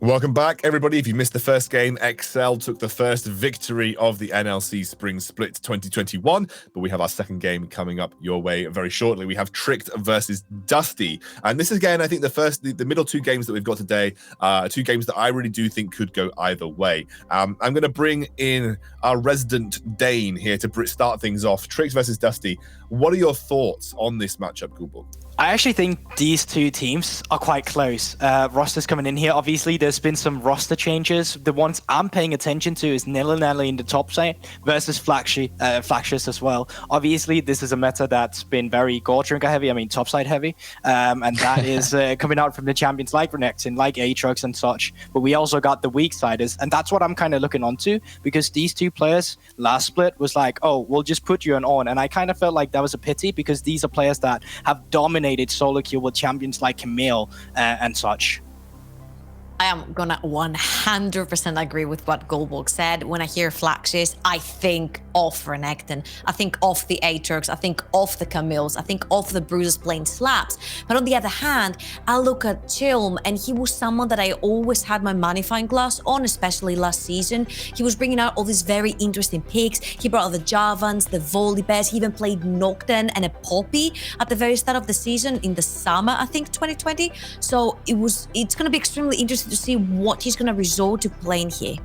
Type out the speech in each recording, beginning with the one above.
Welcome back, everybody. If you missed the first game, Excel took the first victory of the NLC Spring Split 2021, but we have our second game coming up your way very shortly. We have Tricked versus Dusty, and this is, again, I think the middle two games that we've got today are two games that I really do think could go either way. I'm going to bring in our resident Dane here to start things off. Tricked versus Dusty. What are your thoughts on this matchup, Gulborg? I actually think these two teams are quite close. Rosters coming in here. Obviously, there's been some roster changes. The ones I'm paying attention to is Nelly in the top side versus Flaxious as well. Obviously, this is a meta that's been very Gore Drinker heavy, I mean top side heavy. And that is coming out from the champions like Renekton, like Aatrox and such. But we also got the weak siders. And that's what I'm kind of looking onto, because these two players last split was like, oh, we'll just put you on. And I kind of felt like that was a pity, because these are players that have dominated solo queue with champions like Camille and such. I am gonna 100% agree with what Gulborg said. When I hear Flaxious, I think of Renekton. I think of the Aatrox. I think of the Camilles. I think of the Bruises playing slaps. But on the other hand, I look at Chilm, and he was someone that I always had my magnifying glass on, especially last season. He was bringing out all these very interesting picks. He brought out the Javans, the Volibears. He even played Nocturne and a Poppy at the very start of the season in the summer, I think, 2020. So it's gonna be extremely interesting to see what he's going to resort to playing here.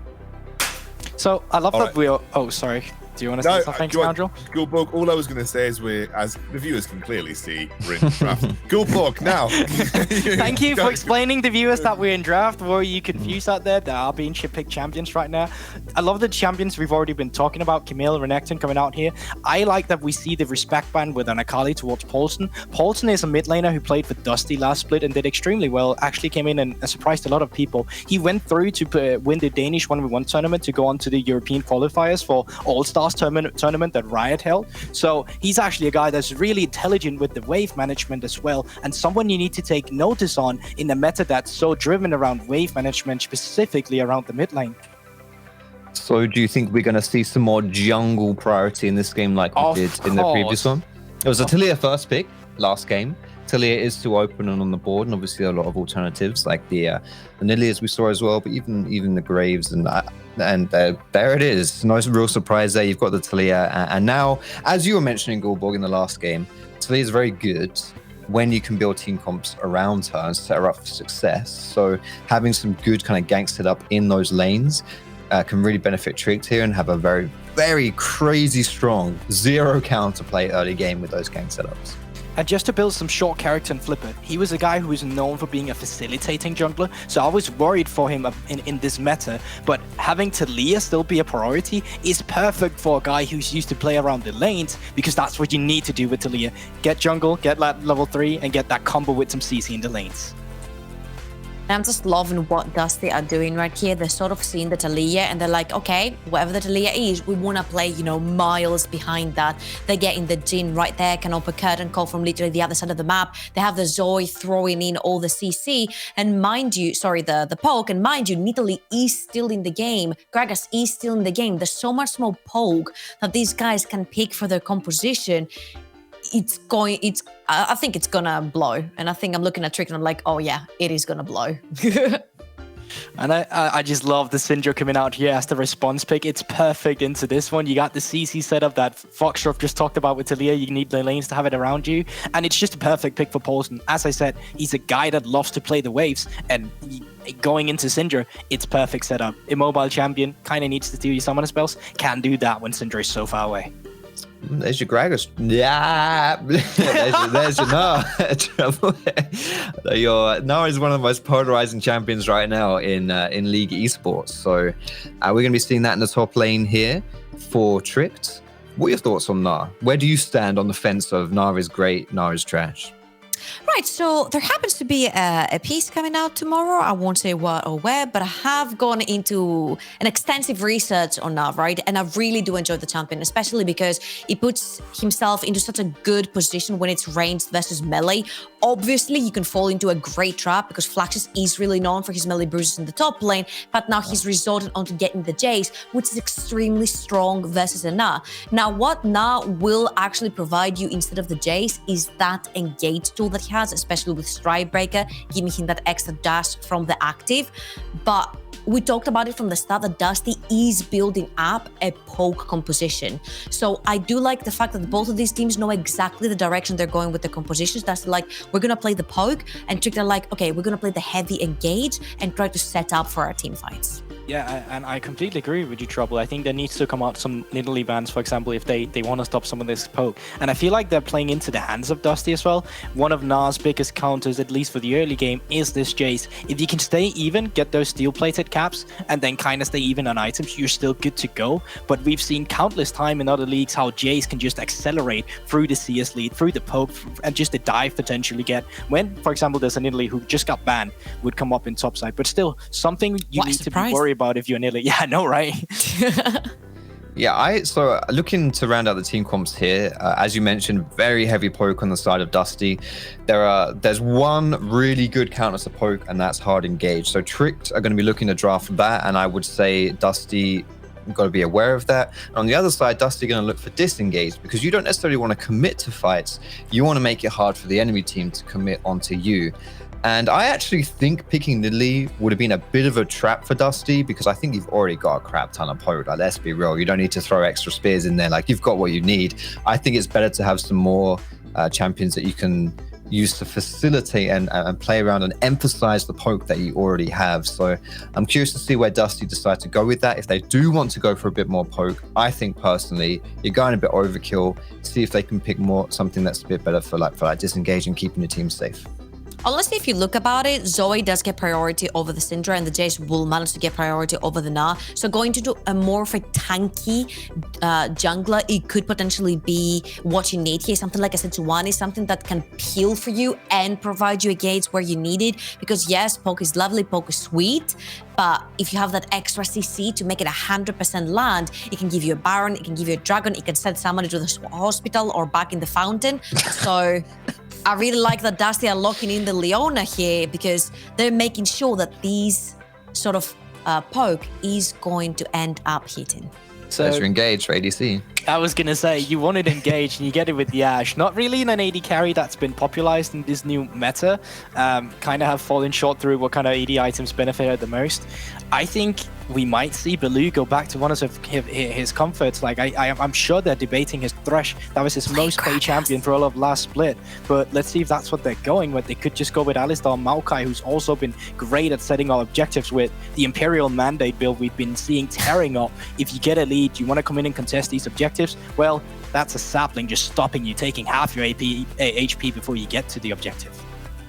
So I love that we're... Oh, sorry. Do you want to say something, Scoundrel? Gulborg, all I was going to say is as the viewers can clearly see, we're in draft. Gulborg, now. Thank you for explaining the viewers that we're in draft. Were you confused out there? There are being picked champions right now. I love the champions we've already been talking about. Camille, Renekton coming out here. I like that we see the respect band with an Akali towards Paulson. Paulson is a mid laner who played for Dusty last split and did extremely well. Actually came in and surprised a lot of people. He went through to win the Danish 1v1 tournament to go on to the European qualifiers for All-Stars tournament that Riot held. So he's actually a guy that's really intelligent with the wave management as well, and someone you need to take notice on in a meta that's so driven around wave management, specifically around the mid lane. So do you think we're going to see some more jungle priority in this game like we did in the previous one? It was a Taliyah first pick last game. Taliyah is still open and on the board, and obviously a lot of alternatives like the Nillias we saw as well, but even the Graves and there it is. No real surprise there. You've got the Taliyah, and now, as you were mentioning, Gulborg, in the last game, Taliyah is very good when you can build team comps around her and set her up for success. So having some good kind of gank set up in those lanes can really benefit Tricked here and have a very, very crazy strong zero counterplay early game with those gank setups. And just to build some short character and flip it, he was a guy who was known for being a facilitating jungler, so I was worried for him in this meta, but having Taliyah still be a priority is perfect for a guy who's used to play around the lanes, because that's what you need to do with Taliyah. Get jungle, get level 3, and get that combo with some CC in the lanes. And I'm just loving what Dusty are doing right here. They're sort of seeing the Taliyah and they're like, okay, whatever the Taliyah is, we want to play, miles behind that. They're getting the Jhin right there, can open curtain call from literally the other side of the map. They have the Zoe throwing in all the CC. And mind you, the poke, and mind you, Nidalee is still in the game. Gragas is still in the game. There's so much more poke that these guys can pick for their composition. I think it's gonna blow, and I think I'm looking at Trick and I'm like, oh yeah, it is gonna blow. And I just love the Syndra coming out here as the response pick. It's perfect into this one. You got the CC setup that Foxtrot just talked about with Taliyah. You need the lanes to have it around you, and it's just a perfect pick for Paulson. As I said, he's a guy that loves to play the waves, and going into Syndra, it's perfect setup. Immobile champion, kind of needs to do your summoner spells. Can't do that when Syndra is so far away. There's your Gragas. Yeah. there's your Trouble. Your Gnar is one of the most polarizing champions right now in League Esports. So we're going to be seeing that in the top lane here for Tricked. What are your thoughts on Gnar? Where do you stand on the fence of Gnar is great, Gnar is trash? Right, so there happens to be a piece coming out tomorrow. I won't say what or where, but I have gone into an extensive research on Nav, right? And I really do enjoy the champion, especially because he puts himself into such a good position when it's ranged versus melee. Obviously, you can fall into a great trap because Flaxus is really known for his melee bruises in the top lane, but now he's resorted onto getting the Jace, which is extremely strong versus a Na. Now, what Na will actually provide you instead of the Jace is that engage tool that he has, especially with Stride Breaker, giving him that extra dash from the active. But we talked about it from the start that Dusty is building up a poke composition. So I do like the fact that both of these teams know exactly the direction they're going with the compositions. That's like, we're going to play the poke, and Trick, they're like, okay, we're going to play the heavy engage and try to set up for our team fights. Yeah, and I completely agree with you, Trouble. I think there needs to come out some Nidalee bans, for example, if they want to stop some of this poke. And I feel like they're playing into the hands of Dusty as well. One of Na's biggest counters, at least for the early game, is this Jace. If you can stay even, get those steel-plated caps, and then kind of stay even on items, you're still good to go. But we've seen countless time in other leagues how Jace can just accelerate through the CS lead, through the poke, and just the dive potentially get. When, for example, there's a Nidalee who just got banned, would come up in topside. But still, something you need to be worried about if you're Nidalee. Yeah, I know, right? Yeah, so looking to round out the team comps here, as you mentioned, very heavy poke on the side of Dusty. There's one really good counter to poke, and that's hard engage. So Tricked are going to be looking to draft that, and I would say Dusty got to be aware of that. And on the other side, Dusty going to look for disengage, because you don't necessarily want to commit to fights. You want to make it hard for the enemy team to commit onto you. And I actually think picking Nidalee would have been a bit of a trap for Dusty, because I think you've already got a crap ton of poke. Like, let's be real, you don't need to throw extra spears in there. Like, you've got what you need. I think it's better to have some more champions that you can use to facilitate and play around and emphasize the poke that you already have. So I'm curious to see where Dusty decides to go with that. If they do want to go for a bit more poke, I think personally you're going a bit overkill. See if they can pick something that's a bit better for disengaging, keeping your team safe. Honestly, if you look about it, Zoe does get priority over the Syndra, and the Jace will manage to get priority over the Na. So going to do a more of a tanky jungler, it could potentially be what you need here. Something like a Sejuani, something that can peel for you and provide you a gauge where you need it. Because yes, poke is lovely, poke is sweet, but if you have that extra CC to make it 100% land, it can give you a Baron, it can give you a Dragon, it can send somebody to the hospital or back in the fountain. So I really like that Dusty are locking in the Leona here, because they're making sure that these sort of poke is going to end up hitting. So you're engaged for ADC. I was going to say, you wanted engaged and you get it with the Ashe. Not really in an AD carry that's been popularized in this new meta. Kind of have fallen short through what kind of AD items benefited the most. I think we might see Baloo go back to one of his comforts. Like, I'm sure they're debating his Thresh. That was his most played champion for all of last split. But let's see if that's what they're going with. They could just go with Alistar Maokai, who's also been great at setting our objectives with the Imperial Mandate build we've been seeing tearing up. If you get a lead, you want to come in and contest these objectives, well, that's a sapling just stopping you, taking half your HP before you get to the objective.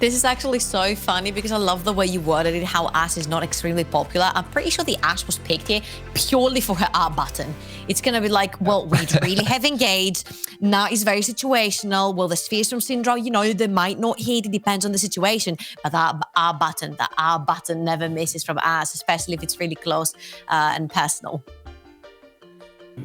This is actually so funny because I love the way you worded it, how Ashe is not extremely popular. I'm pretty sure the Ashe was picked here purely for her R button. It's going to be like, well, we really have engaged. Now it's very situational. Well, the spheres from Syndra, you know, they might not hit. It depends on the situation. But that R button never misses from Ashe, especially if it's really close and personal.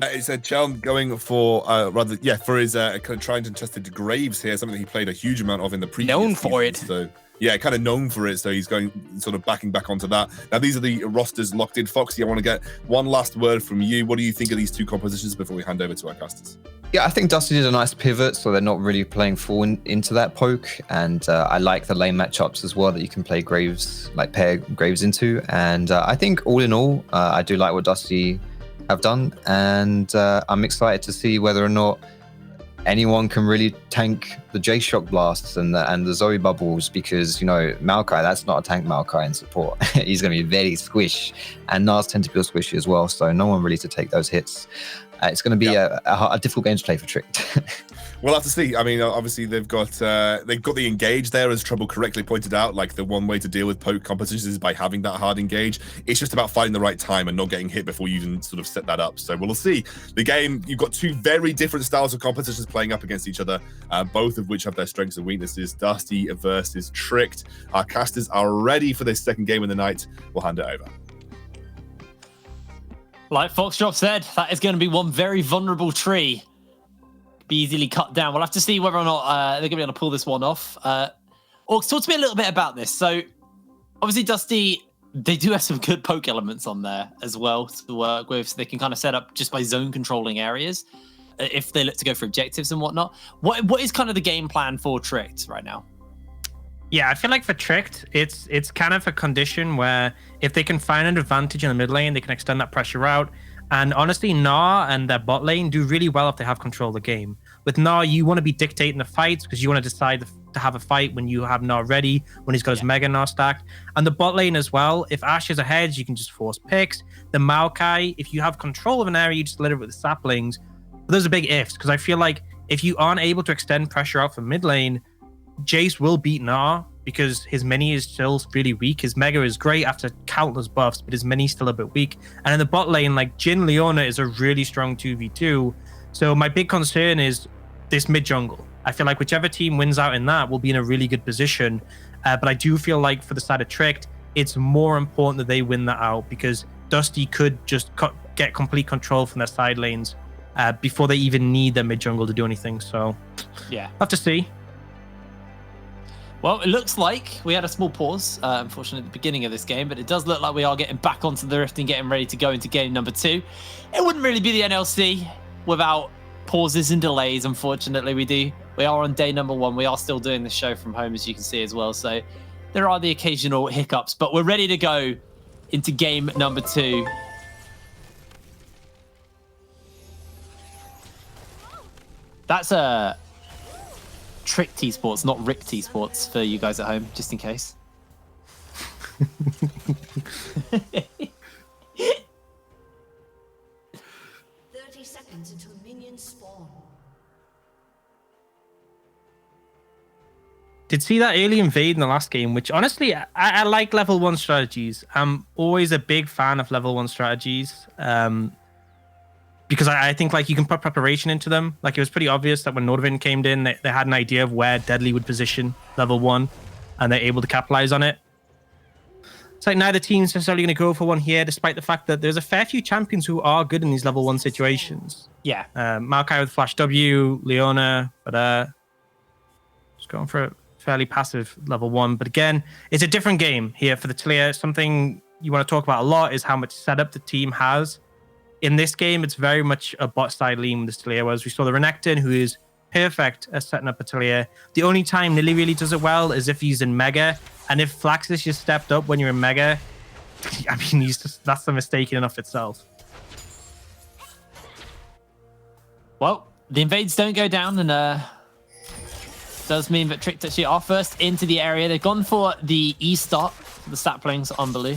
It's a Chelm going for for his kind of tried and tested Graves here, something that he played a huge amount of in the previous known for season. it. So yeah, kind of known for it. So he's going sort of backing back onto that. Now these are the rosters locked in. Foxy, I want to get one last word from you. What do you think of these two compositions before we hand over to our casters? Yeah, I think Dusty did a nice pivot, so they're not really playing full into that poke. And I like the lane matchups as well that you can play Graves, like pair Graves into. And I think all in all, I do like what Dusty have done, and I'm excited to see whether or not anyone can really tank the J-Shock blasts and the Zoe bubbles, because, you know, Maokai, that's not a tank Maokai in support. He's going to be very squish, and Nas tend to be squishy as well, so no one really to take those hits. It's going to be a difficult game to play for Tricked. We'll have to see. I mean, obviously they've got the engage there, as Trouble correctly pointed out. Like, the one way to deal with poke competitions is by having that hard engage. It's just about finding the right time and not getting hit before you even sort of set that up. So we'll see. The game, you've got two very different styles of competitions playing up against each other, both of which have their strengths and weaknesses. Dusty versus Tricked. Our casters are ready for this second game of the night. We'll hand it over. Like Foxdrop said, that is going to be one very vulnerable tree. Be easily cut down. We'll have to see whether or not they're going to be able to pull this one off. Orcs, talk to me a little bit about this. So, obviously, Dusty, they do have some good poke elements on there as well to work with. So they can kind of set up just by zone controlling areas if they look to go for objectives and whatnot. What is kind of the game plan for Tricked right now? Yeah, I feel like for Tricked, it's kind of a condition where if they can find an advantage in the mid lane, they can extend that pressure out. And honestly, Gnar and their bot lane do really well if they have control of the game. With Gnar, you want to be dictating the fights because you want to decide to have a fight when you have Gnar ready, when he's got his Mega Gnar stacked. And the bot lane as well, if Ashe is ahead, you can just force picks. The Maokai, if you have control of an area, you just let it with the saplings. But those are big ifs because I feel like if you aren't able to extend pressure out from mid lane, Jace will beat Gnar because his mini is still really weak. His Mega is great after countless buffs, but his mini is still a bit weak. And in the bot lane, like Jhin Leona is a really strong 2v2. So my big concern is this mid jungle. I feel like whichever team wins out in that will be in a really good position. But I do feel like for the side of Tricked, it's more important that they win that out because Dusty could just get complete control from their side lanes before they even need their mid jungle to do anything. So yeah, have to see. Well, it looks like we had a small pause, unfortunately, at the beginning of this game, but it does look like we are getting back onto the Rift and getting ready to go into game number 2. It wouldn't really be the NLC without pauses and delays, unfortunately. We are on day number 1. We are still doing the show from home, as you can see as well. So there are the occasional hiccups, but we're ready to go into game number 2. That's a Tricked Esports, not Rick Esports for you guys at home, just in case. 30 seconds until minions spawn. Did see that early invade in the last game, which honestly, I like level 1 strategies. I'm always a big fan of level 1 strategies. Because I think like you can put preparation into them. Like it was pretty obvious that when Nordvin came in, they had an idea of where Deadly would position level 1 and they're able to capitalize on it. It's like neither team's necessarily going to go for one here, despite the fact that there's a fair few champions who are good in these level 1 situations. Yeah. Maokai with Flash W, Leona, but just going for a fairly passive level 1. But again, it's a different game here for the Taliyah. Something you want to talk about a lot is how much setup the team has. In this game, it's very much a bot side lean with this Taliyah, whereas we saw the Renekton, who is perfect at setting up a Taliyah. The only time Lily really does it well is if he's in Mega, and if Flaxus just stepped up when you're in Mega, I mean, that's a mistake in and of itself. Well, the invades don't go down, and does mean that Tricked actually are first into the area. They've gone for the E stop, the saplings on Baloo.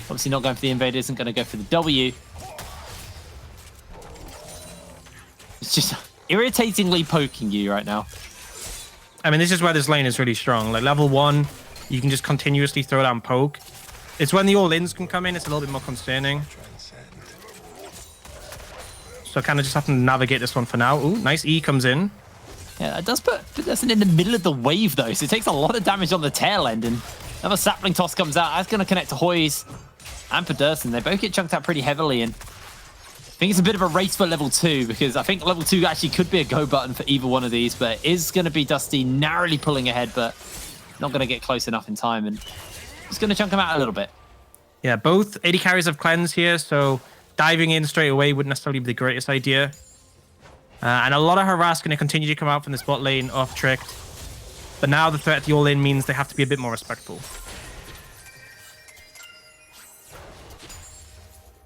Obviously not going for the invade, isn't going to go for the W. It's just irritatingly poking you right now. I mean, this is where this lane is really strong. Like level 1, you can just continuously throw down poke. It's when the all-ins can come in, it's a little bit more concerning. So kind of just have to navigate this one for now. Ooh, nice E comes in. Yeah, it does put Pedersen in the middle of the wave, though, so it takes a lot of damage on the tail end, and another sapling toss comes out. That's going to connect to Hoyes and Pedersen. They both get chunked out pretty heavily, and I think it's a bit of a race for level 2, because I think level 2 actually could be a go button for either one of these, but it is going to be Dusty narrowly pulling ahead, but not going to get close enough in time, and it's going to chunk him out a little bit. Yeah, both 80 carries have cleanse here, so diving in straight away wouldn't necessarily be the greatest idea. And a lot of harass going to continue to come out from this bot lane off Tricked, but now the threat at the all-in means they have to be a bit more respectful.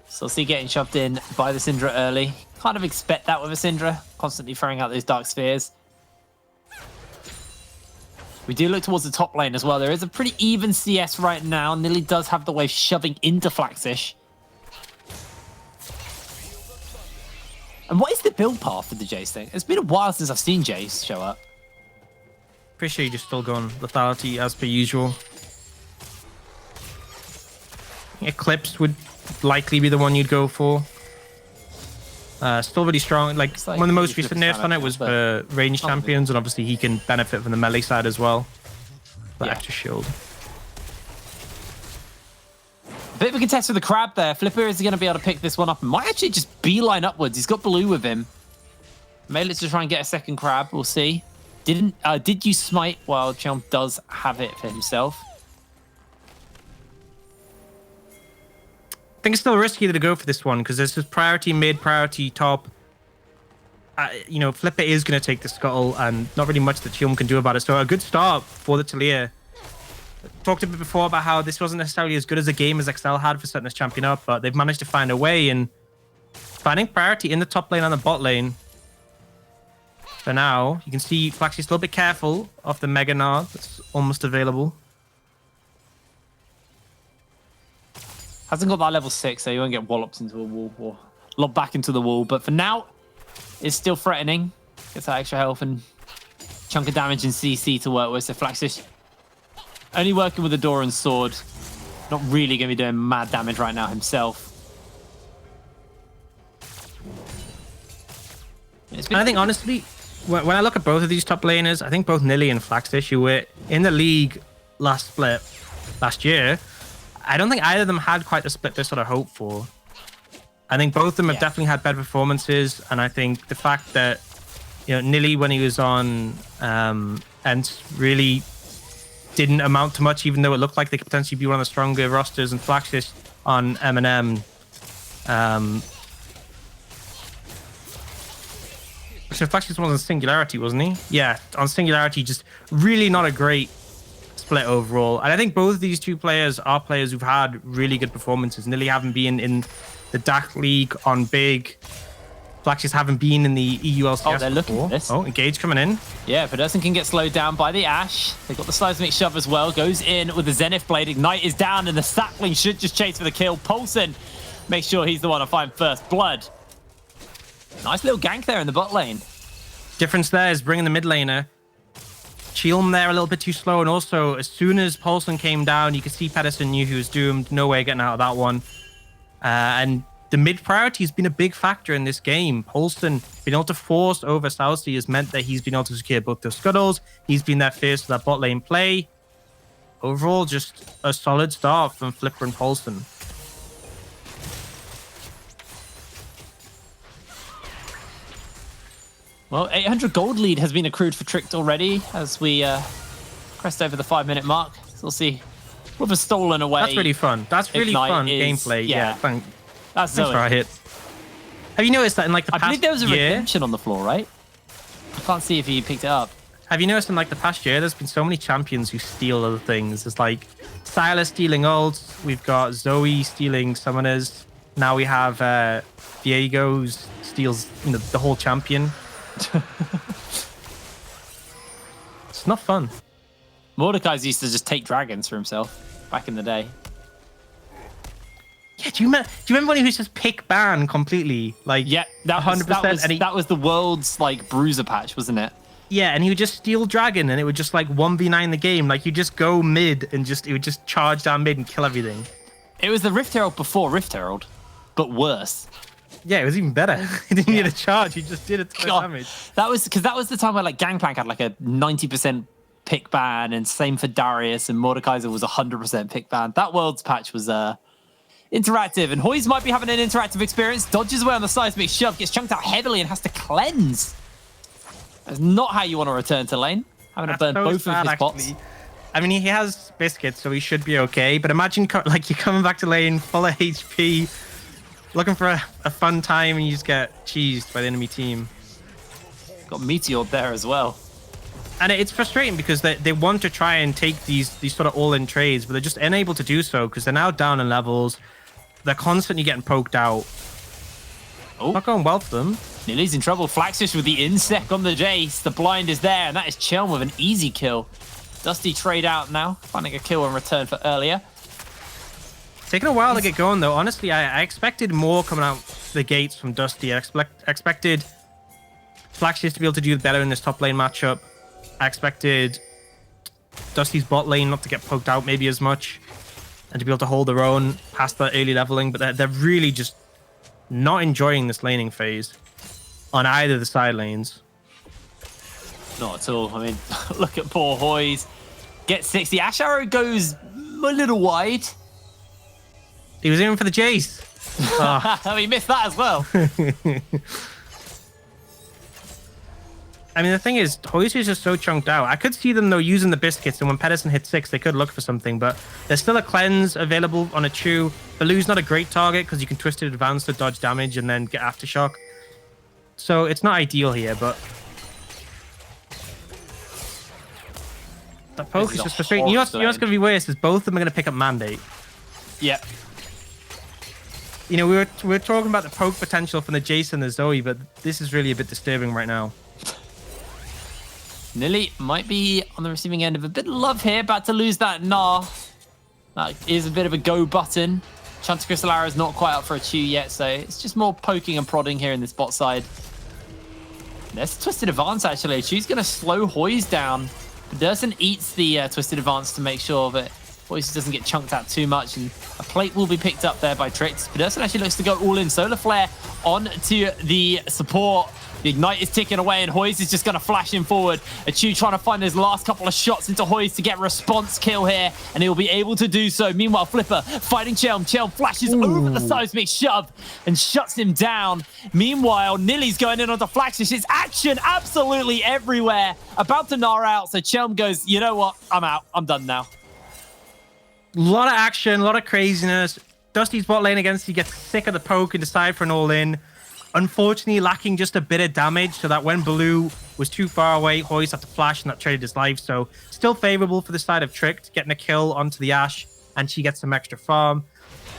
So see getting shoved in by the Syndra early. Kind of expect that with a Syndra, constantly throwing out those dark spheres. We do look towards the top lane as well. There is a pretty even CS right now. Nilly does have the wave shoving into Flaxish. And what is the build path for the Jace thing? It's been a while since I've seen Jace show up. Appreciate you just still going lethality as per usual. Eclipse would likely be the one you'd go for. Still really strong. Like one of the most recent nerfs on it was for range champions, and obviously he can benefit from the melee side as well. The extra shield. Bit of a contest with the crab there. Flipper is going to be able to pick this one up and might actually just beeline upwards. He's got Baloo with him. Maybe let's just try and get a second crab. We'll see. Did you smite while Chum does have it for himself? I think it's still risky to go for this one because there's just priority mid, priority top. You know, Flipper is going to take the scuttle and not really much that Chum can do about it. So a good start for the Talia. Talked a bit before about how this wasn't necessarily as good as a game as XL had for setting this champion up, but they've managed to find a way and finding priority in the top lane and the bot lane. For now, you can see Flaxy's still a bit careful of the Mega Gnar that's almost available. Hasn't got that level 6, so you won't get walloped into a wall or lobbed back into the wall. But for now, it's still threatening. Gets that extra health and chunk of damage and CC to work with. So Flaxis only working with the door and sword. Not really going to be doing mad damage right now himself. I think, honestly, when I look at both of these top laners, I think both Nilly and Flaxfish, who were in the league last year, I don't think either of them had quite the split they sort of hoped for. I think both of them have definitely had better performances, and I think the fact that, you know, Nilly, when he was on Ents, really didn't amount to much, even though it looked like they could potentially be one of the stronger rosters, and Flaxfish on M&M. So Flaxfish was on Singularity, wasn't he? Yeah, on Singularity, just really not a great split overall. And I think both of these two players are players who've had really good performances. Nilly haven't been in the DAC League on big. Flaxfish haven't been in the EULCS. Oh, they're looking for this. Oh, Engage coming in. Yeah, Pedersen can get slowed down by the Ashe. They've got the seismic shove as well. Goes in with the Zenith Blade. Ignite is down, and the Sapling should just chase for the kill. Poulsen makes sure he's the one to find first blood. Nice little gank there in the bot lane. Difference there is bringing the mid laner. Chilm there a little bit too slow, and also as soon as Poulsen came down, you could see Pedersen knew he was doomed. No way getting out of that one. And the mid priority has been a big factor in this game. Poulsen being able to force over Southsea has meant that he's been able to secure both those scuttles. He's been there first for that bot lane play. Overall, just a solid start from Flipper and Poulsen. Well, 800 gold lead has been accrued for Tricked already as we crest over the 5-minute mark. So we'll see. With a stolen away. That's really fun. That's really fun gameplay. Yeah, thanks for our hit. Have you noticed that in like the past year? I believe there was a redemption on the floor, right? I can't see if he picked it up. Have you noticed in like the past year, there's been so many champions who steal other things. There's like Silas stealing ults. We've got Zoe stealing summoners. Now we have Diego who steals, you know, the whole champion. It's not fun. Mordekai's used to just take dragons for himself back in the day. Yeah, do you remember when he was just pick ban completely? Like, yeah, that 100%. That was the world's like bruiser patch, wasn't it? Yeah, and he would just steal dragon, and it would just like 1v9 the game. Like you just go mid and it would just charge down mid and kill everything. It was the Rift Herald before Rift Herald, but worse. Yeah, it was even better. He didn't need a charge. He just did a ton of damage. That was because that was the time where like Gangplank had like a 90% pick ban, and same for Darius, and Mordekaiser was 100% pick ban. That world's patch was interactive, and Hoyes might be having an interactive experience. Dodges away on the seismic shove, gets chunked out heavily, and has to cleanse. That's not how you want to return to lane. Having to burn both of his pots. I mean, he has biscuits, so he should be okay. But imagine like you're coming back to lane full of HP. Looking for a fun time, and you just get cheesed by the enemy team. Got meteored there as well. And it's frustrating because they want to try and take these sort of all-in trades, but they're just unable to do so because they're now down in levels. They're constantly getting poked out. Oh, not going well for them. Nilly's in trouble. Flaxfish with the insec on the Jace. The blind is there, and that is Chelm with an easy kill. Dusty trade out now, finding a kill in return for earlier. Taking a while to get going, though. Honestly, I expected more coming out the gates from Dusty. I expected Flaxfish to be able to do better in this top lane matchup. I expected Dusty's bot lane not to get poked out maybe as much and to be able to hold their own past that early leveling, but they're really just not enjoying this laning phase on either of the side lanes. Not at all. I mean, look at poor Hoyes. Get 60. Ash Arrow goes a little wide. He was aiming for the Jace. Oh. He missed that as well. I mean, the thing is, Hoist is just so chunked out. I could see them, though, using the biscuits, and when Pedersen hits 6, they could look for something, but there's still a cleanse available on a Chew. Baloo's not a great target because you can Twisted Advance to dodge damage and then get Aftershock. So it's not ideal here, but... That poke is just frustrating. You know what's going to be worse is both of them are going to pick up Mandate. Yep. You know, we were talking about the poke potential from the Jace and the Zoe, but this is really a bit disturbing right now. Nilly might be on the receiving end of a bit of love here. About to lose that Gnar. That is a bit of a go button. Chance Crystal Arrow is not quite up for a Chew yet, so it's just more poking and prodding here in this bot side. There's Twisted Advance, actually. Chew's going to slow Hoys down. Pedersen eats the Twisted Advance to make sure that Hoys doesn't get chunked out too much, and a plate will be picked up there by Trix. Pedersen actually looks to go all in. Solar Flare onto the support. The Ignite is ticking away, and Hoys is just going to flash him forward. Chew trying to find his last couple of shots into Hoys to get a response kill here, and he'll be able to do so. Meanwhile, Flipper fighting Chelm. Chelm flashes over the seismic shove and shuts him down. Meanwhile, Nilly's going in onto Flaxish. It's action absolutely everywhere. About to Gnar out, so Chelm goes, you know what? I'm out. I'm done now. A lot of action, a lot of craziness. Dusty's bot lane against he gets sick of the poke and decide for an all-in. Unfortunately, lacking just a bit of damage, so that when Baloo was too far away, Hoist had to flash, and that traded his life. So still favorable for the side of Tricked, getting a kill onto the Ashe, and she gets some extra farm.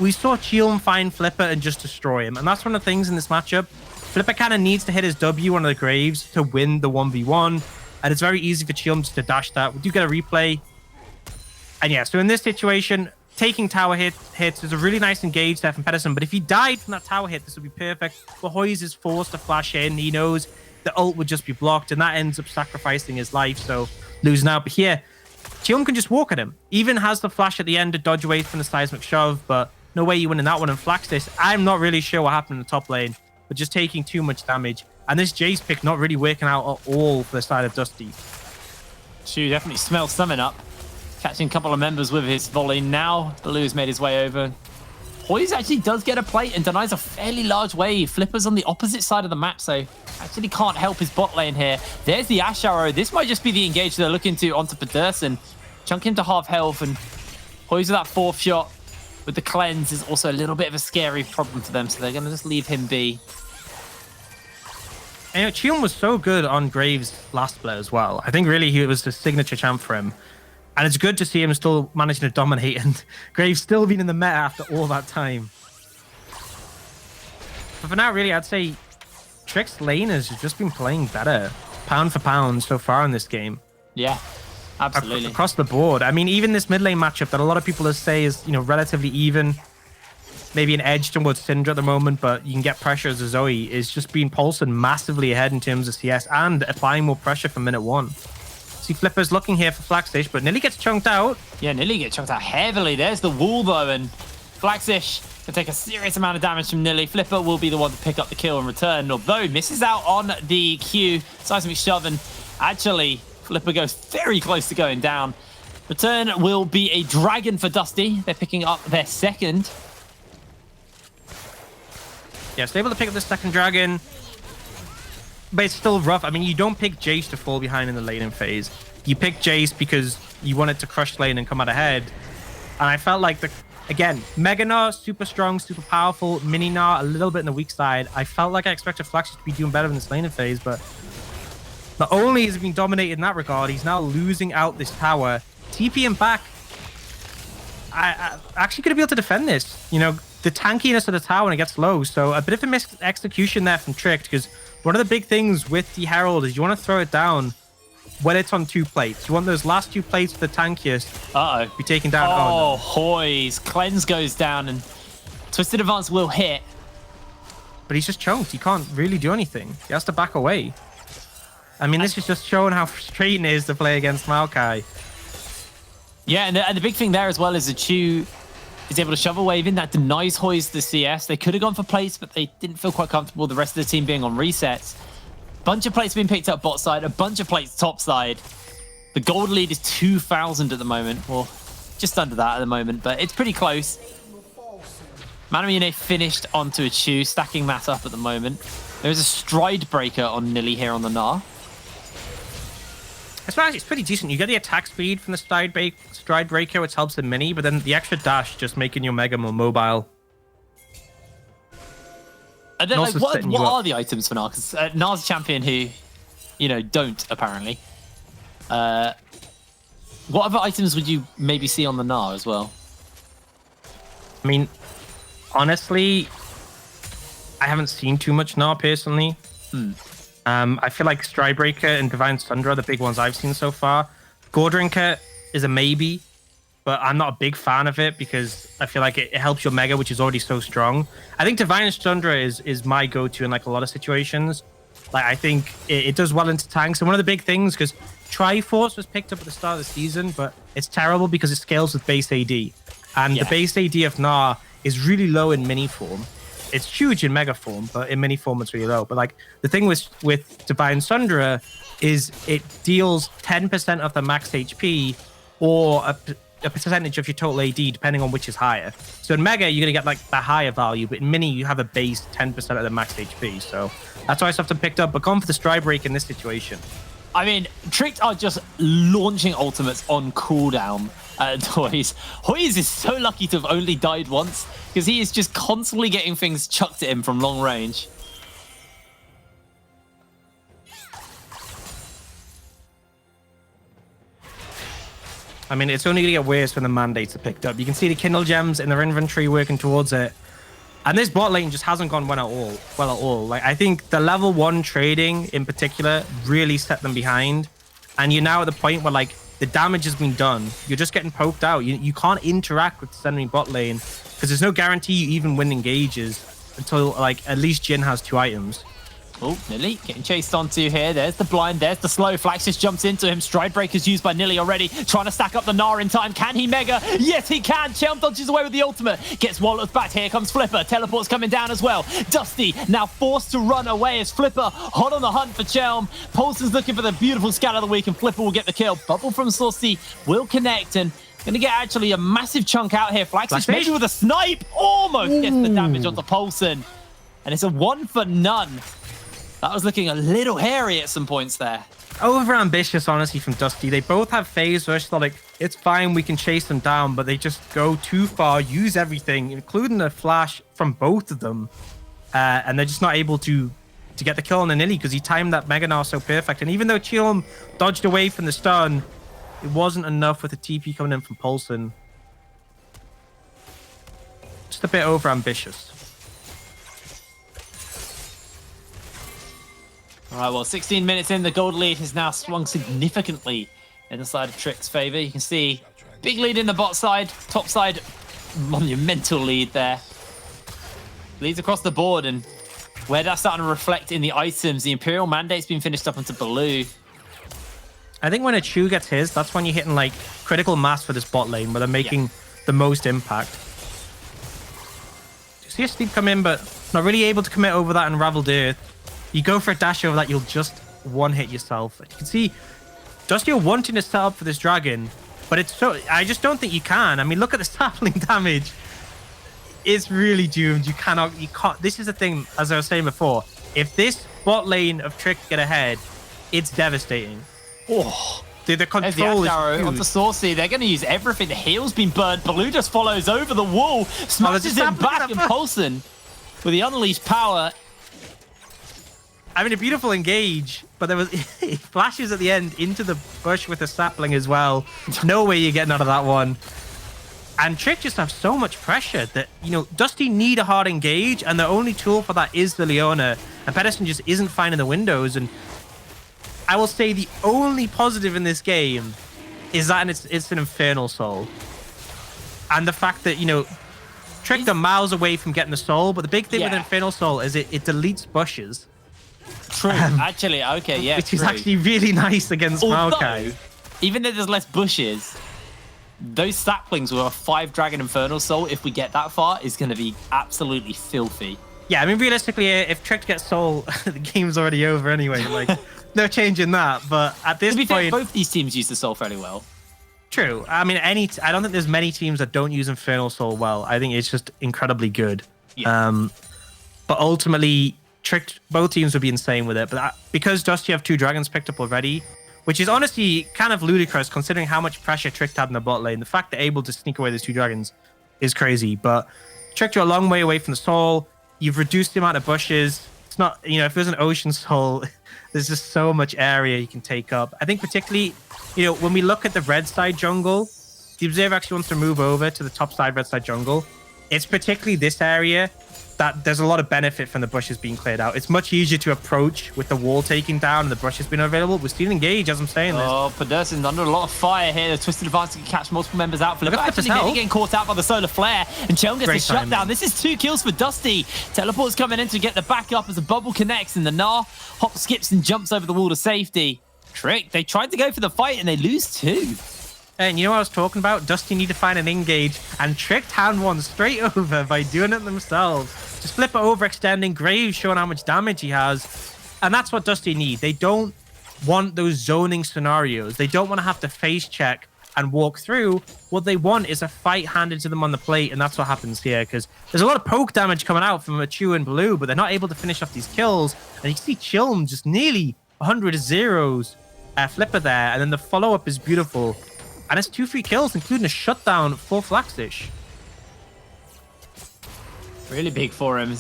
We saw Cheelm find Flipper and just destroy him, and that's one of the things in this matchup. Flipper kind of needs to hit his W on the Graves to win the 1v1, and it's very easy for Cheelm just to dash that. We do get a replay. And yeah, so in this situation, taking tower hits is a really nice engage there from Pedersen, but if he died from that tower hit, this would be perfect. But Hoys is forced to flash in. He knows the ult would just be blocked, and that ends up sacrificing his life, so losing out. But here, Cheelm can just walk at him. Even has the flash at the end to dodge away from the seismic shove, but no way you win in that one. And Flaxis, I'm not really sure what happened in the top lane, but just taking too much damage. And this Jace pick not really working out at all for the side of Dusty. Chew definitely smells something up. Catching a couple of members with his volley now. Baloo's made his way over. Hoys actually does get a plate and denies a fairly large wave. Flipper's on the opposite side of the map, so actually can't help his bot lane here. There's the Ashe Arrow. This might just be the engage they're looking to onto Pedersen. Chunk him to half health, and Hoys with that 4th shot with the cleanse is also a little bit of a scary problem for them, so they're going to just leave him be. And you know, Cheelm was so good on Graves' last split as well. I think really he was the signature champ for him. And it's good to see him still managing to dominate, and Graves still being in the meta after all that time. But for now, really, I'd say Trick's lane has just been playing better, pound for pound, so far in this game. Yeah, absolutely. Across the board. I mean, even this mid lane matchup that a lot of people say is, you know, relatively even, maybe an edge towards Syndra at the moment, but you can get pressure as a Zoe, is just being Paulson massively ahead in terms of CS and applying more pressure from minute 1. See, Flipper's looking here for Flaxish, but Nilly gets chunked out. Yeah, Nilly gets chunked out heavily. There's the wall, though, and Flaxish can take a serious amount of damage from Nilly. Flipper will be the one to pick up the kill in return, although misses out on the Q. Seismic shove, and actually, Flipper goes very close to going down. Return will be a dragon for Dusty. They're picking up their 2nd. Yeah, so able to pick up the 2nd dragon. But it's still rough. I mean, you don't pick Jace to fall behind in the laning phase. You pick Jace because you want it to crush lane and come out ahead. And I felt like, again, Mega Gnar, super strong, super powerful. Mini Gnar, a little bit in the weak side. I felt like I expected Flaxish to be doing better in this laning phase, but not only is he being dominated in that regard, he's now losing out this tower. TP him back. I actually could be able to defend this. You know, the tankiness of the tower when it gets low. So a bit of a missed execution there from Tricked, because one of the big things with the Herald is you want to throw it down when it's on 2 plates. You want those last 2 plates for the tankiest be taken down. Oh, no. Hoys. Cleanse goes down, and Twisted Advance will hit. But he's just choked. He can't really do anything. He has to back away. I mean, this is just showing how frustrating it is to play against Maokai. Yeah, and the big thing there as well is that Chew is able to shove a wave in that denies Hoys the CS. They could have gone for plates, but they didn't feel quite comfortable, the rest of the team being on resets. Bunch of plates being picked up bot side, a bunch of plates top side. The gold lead is 2,000 at the moment, or just under that at the moment, but it's pretty close. Manamune finished onto a Chew, stacking that up at the moment. There is a stride breaker on Nilly here on the Gnar. It's pretty decent. You get the attack speed from the stride breaker, which helps the mini, but then the extra dash just making your Mega more mobile. And then, like, what are the items for Gnar? Because Gnar's a champion who, don't, apparently. What other items would you maybe see on the Gnar as well? I mean, honestly, I haven't seen too much Gnar personally. I feel like Stridebreaker and Divine Sunder are the big ones I've seen so far. Gordrinker is a maybe, but I'm not a big fan of it because I feel like it helps your Mega, which is already so strong. I think Divine Sunder is my go-to in like a lot of situations. Like, I think it does well into tanks. And one of the big things, because Triforce was picked up at the start of the season, but it's terrible because it scales with base AD. And the base AD of Gnar is really low in mini form. It's huge in mega form, but in mini form it's really low. But like the thing with Divine Sundra is it deals 10% of the max HP or a percentage of your total AD, depending on which is higher. So in mega, you're gonna get like the higher value, but in mini, you have a base 10% of the max HP. So that's why I often picked up. But gone for the stride break in this situation. I mean, Tricked are just launching ultimates on cooldown at Hoyes. Hoyes is so lucky to have only died once because he is just constantly getting things chucked at him from long range. I mean, it's only going to get worse when the mandates are picked up. You can see the Kindle gems in their inventory working towards it. And this bot lane just hasn't gone well at all. Like, I think the level 1 trading in particular really set them behind. And you're now at the point where, like, the damage has been done. You're just getting poked out. You can't interact with the enemy bot lane because there's no guarantee you even win engages until, like, at least Jhin has 2 items. Oh, Nilly getting chased onto here. There's the blind. There's the slow. Flax just jumps into him. Stride breaker's used by Nilly already. Trying to stack up the Gnar in time. Can he mega? Yes, he can. Chelm dodges away with the ultimate. Gets Wallets back. Here comes Flipper. Teleport's coming down as well. Dusty now forced to run away as Flipper hot on the hunt for Chelm. Paulson's looking for the beautiful scat of the week and Flipper will get the kill. Bubble from Saucy will connect and gonna get actually a massive chunk out here. Flax is maybe with a snipe. Almost gets the damage onto Paulson. And it's a 1 for none. That was looking a little hairy at some points there. Over ambitious, honestly, from Dusty. They both have phase rush. They're like, it's fine, we can chase them down, but they just go too far, use everything, including the flash from both of them. And they're just not able to get the kill on the Nilly because he timed that Mega Gnar so perfect. And even though Chelm dodged away from the stun, it wasn't enough with the TP coming in from Paulson. Just a bit over ambitious. All right, well, 16 minutes in, the gold lead has now swung significantly in the side of Trick's favor. You can see big lead in the bot side, top side, monumental lead there. Leads across the board, and where that's starting to reflect in the items, the Imperial Mandate's been finished up into blue. I think when a Chu gets his, that's when you're hitting like critical mass for this bot lane, where they're making the most impact. You see a steep come in, but not really able to commit over that Unraveled Earth. You go for a dash over that, you'll just one-hit yourself. You can see Dusty are wanting to set up for this dragon, but it's so... I just don't think you can. I mean, look at the sapling damage. It's really doomed. You can't... This is the thing, as I was saying before. If this bot lane of Trick get ahead, it's devastating. Oh, the control is huge. Onto Saucy. They're going to use everything. The heal's been burnt. Baloo just follows over the wall, smashes him back, and Paulson with the unleashed power. I mean, a beautiful engage, but there was it flashes at the end into the bush with a sapling as well. No way you're getting out of that one. And Trick just have so much pressure that, Dusty need a hard engage, and the only tool for that is the Leona. And Pedersen just isn't finding the windows. And I will say the only positive in this game is that it's an Infernal Soul. And the fact that, Trick are miles away from getting the soul, but the big thing with Infernal Soul is it deletes bushes. True. Actually, okay, yeah. Which is actually really nice against Maokai. Even though there's less bushes, those saplings with a 5 Dragon Infernal Soul, if we get that far, is going to be absolutely filthy. Yeah, I mean, realistically, if Trick gets soul, the game's already over anyway. Like, no change in that. But at this point... fair, both these teams use the soul fairly well. True. I mean, I don't think there's many teams that don't use Infernal Soul well. I think it's just incredibly good. Yeah. But ultimately... Tricked, both teams would be insane with it, but because Dusty have 2 dragons picked up already, which is honestly kind of ludicrous considering how much pressure Tricked had in the bot lane. The fact they're able to sneak away those 2 dragons is crazy, but Tricked are a long way away from the soul. You've reduced the amount of bushes. It's not, you know, if there's an ocean soul, there's just so much area you can take up. I think particularly, you know, when we look at the red side jungle, the Observer actually wants to move over to the top side red side jungle. It's particularly this area that there's a lot of benefit from the bushes being cleared out. It's much easier to approach with the wall taken down and the bushes being available. We're still engaged as I'm saying this. Oh, Pedersen's under a lot of fire here. The Twisted Advance can catch multiple members out. Flipper actually maybe getting caught out by the Solar Flare. And Chelm gets the shutdown. This is 2 kills for Dusty. Teleport's coming in to get the backup as the bubble connects. And the Gnar hop, skips, and jumps over the wall to safety. Trick, they tried to go for the fight and they lose 2. And you know what I was talking about? Dusty need to find an engage, and Tricked hand one straight over by doing it themselves. Just flip it over, extending Graves, showing how much damage he has. And that's what Dusty need. They don't want those zoning scenarios. They don't want to have to face check and walk through. What they want is a fight handed to them on the plate, and that's what happens here, because there's a lot of poke damage coming out from Machu and Blue, but they're not able to finish off these kills. And you see Chilm just nearly 100 zeros. Flipper there, and then the follow-up is beautiful. And it's 2 free kills, including a shutdown for Flaxish. Really big for him.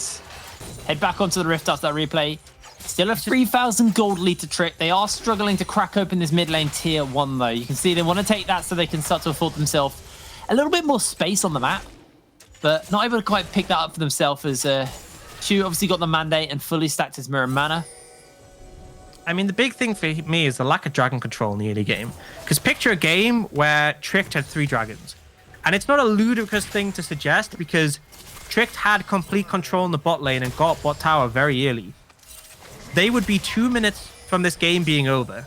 Head back onto the Rift after that replay. Still a 3,000 gold lead to Trick. They are struggling to crack open this mid lane tier 1, though. You can see they want to take that so they can start to afford themselves a little bit more space on the map. But not able to quite pick that up for themselves as Chu obviously got the mandate and fully stacked his mirror mana. I mean, the big thing for me is the lack of dragon control in the early game. Because picture a game where Tricked had 3 dragons. And it's not a ludicrous thing to suggest because Tricked had complete control in the bot lane and got bot tower very early. They would be 2 minutes from this game being over.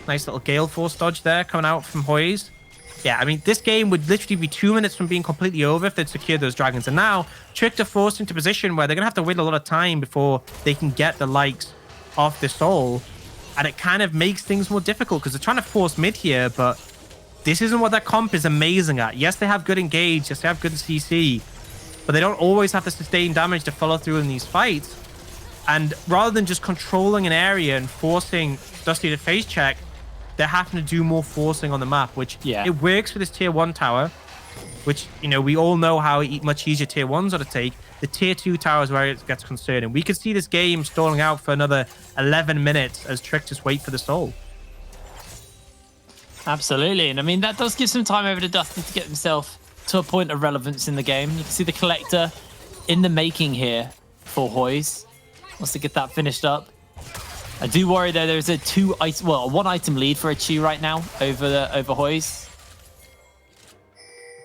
Nice little Gale Force dodge there coming out from Hoyes. Yeah, I mean, this game would literally be 2 minutes from being completely over if they'd secured those dragons. And now, Tricked are forced into a position where they're going to have to wait a lot of time before they can get the likes of the soul. And it kind of makes things more difficult because they're trying to force mid here, but this isn't what their comp is amazing at. Yes, they have good engage. Yes, they have good CC. But they don't always have to sustain damage to follow through in these fights. And rather than just controlling an area and forcing Dusty to face check, they're having to do more forcing on the map, which it works for this tier 1 tower, which, you know, we all know how much easier tier 1s are to take. The tier 2 tower is where it gets concerning. We could see this game stalling out for another 11 minutes as Trick just wait for the soul. Absolutely. And I mean, that does give some time over to Dusty to get himself to a point of relevance in the game. You can see the collector in the making here for Hoyes. Wants to get that finished up. I do worry though, there's a 1 item lead for a Chi right now over Hoyes.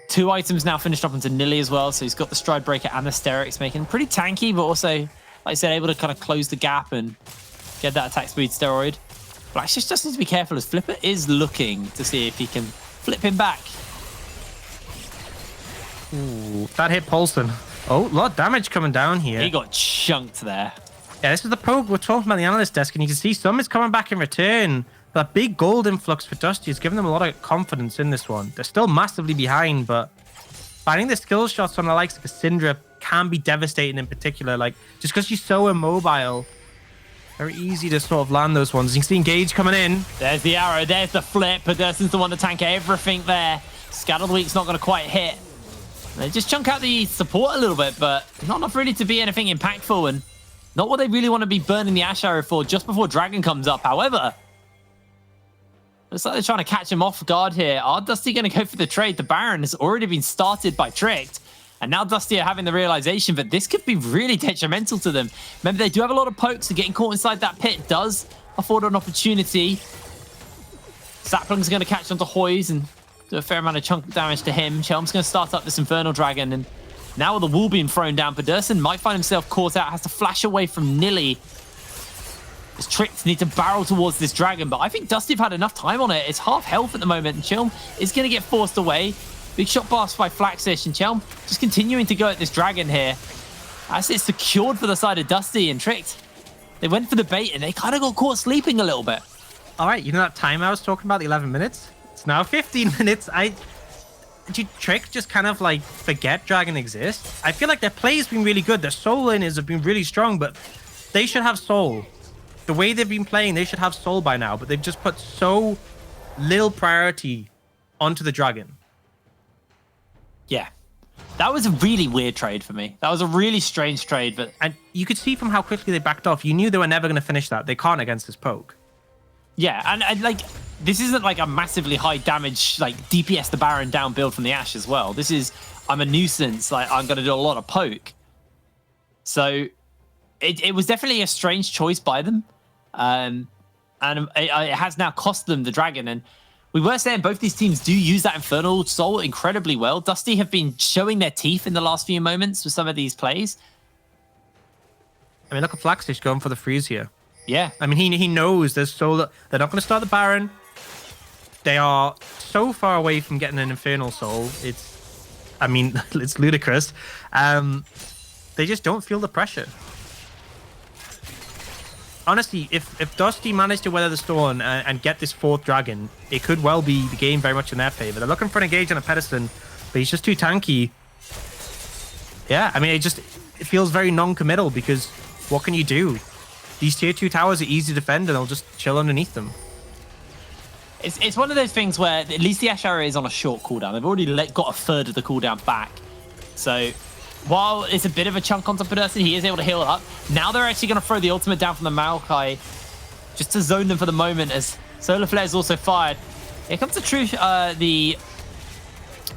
2 items now finished up into Nilly as well, so he's got the Stride Breaker and the Sterix, making him pretty tanky, but also, like I said, able to kind of close the gap and get that attack speed steroid. Flaxish just needs to be careful as Flipper is looking to see if he can flip him back. Ooh, that hit Paulson. Oh, a lot of damage coming down here. He got chunked there. Yeah, this is the poke we're talking about the analyst desk, and you can see some is coming back in return. That big gold influx for Dusty is giving them a lot of confidence in this one. They're still massively behind, but finding the skill shots from the likes of a Syndra can be devastating in particular. Like, just because she's so immobile, very easy to sort of land those ones. You can see Engage coming in. There's the arrow, there's the flip. Pedersen's the one to tank everything there. Scattered Week's not going to quite hit. They just chunk out the support a little bit, but not enough really to be anything impactful, and not what they really want to be burning the Ash Arrow for just before Dragon comes up. However, looks like they're trying to catch him off guard here. Are Dusty going to go for the trade? The Baron has already been started by Tricked, and now Dusty are having the realization that this could be really detrimental to them. Remember, they do have a lot of pokes, so getting caught inside that pit does afford an opportunity. Sapling's going to catch onto Hoyes and do a fair amount of chunk damage to him. Chelm's going to start up this Infernal Dragon, and now with the wall being thrown down, Pedersen might find himself caught out, has to flash away from Nilly. His Tricks need to barrel towards this dragon, but I think Dusty have had enough time on it. It's half health at the moment, and Chelm is going to get forced away. Big shot blast by Flaxish, and Chelm just continuing to go at this dragon here. As it's secured for the side of Dusty and Tricked. They went for the bait, and they kind of got caught sleeping a little bit. All right, you know that time I was talking about, the 11 minutes? It's now 15 minutes. Did Trick just kind of like forget Dragon exists? I feel like their play has been really good. Their soul lanes have been really strong, but they should have soul. the way they've been playing, they should have Soul by now, but they've just put so little priority onto the Dragon. Yeah. That was a really weird trade for me. That was a really strange trade, but... And you could see from how quickly they backed off, you knew they were never going to finish that. They can't against this poke. Yeah, and like, this isn't like a massively high damage, like DPS the Baron down build from the Ashe as well. This is, I'm a nuisance, like I'm going to do a lot of poke. So it was definitely a strange choice by them. And it has now cost them the Dragon. And we were saying both these teams do use that Infernal Soul incredibly well. Dusty have been showing their teeth in the last few moments with some of these plays. I mean, look at Flaxfish going for the freeze here. Yeah. I mean, he knows there's they're not going to start the Baron. They are so far away from getting an Infernal Soul. I mean, it's ludicrous. They just don't feel the pressure. Honestly, if Dusty managed to weather the storm and get this 4th Dragon, it could well be the game very much in their favor. They're looking for an engage on a Pedestal, but he's just too tanky. Yeah, I mean, it feels very non-committal because what can you do? These tier 2 towers are easy to defend and they'll just chill underneath them. It's one of those things where at least the Ashe Arrow is on a short cooldown. They've already got a third of the cooldown back. So while it's a bit of a chunk onto Pedersen, he is able to heal up. Now they're actually going to throw the ultimate down from the Maokai just to zone them for the moment as Solar Flare is also fired. Here comes the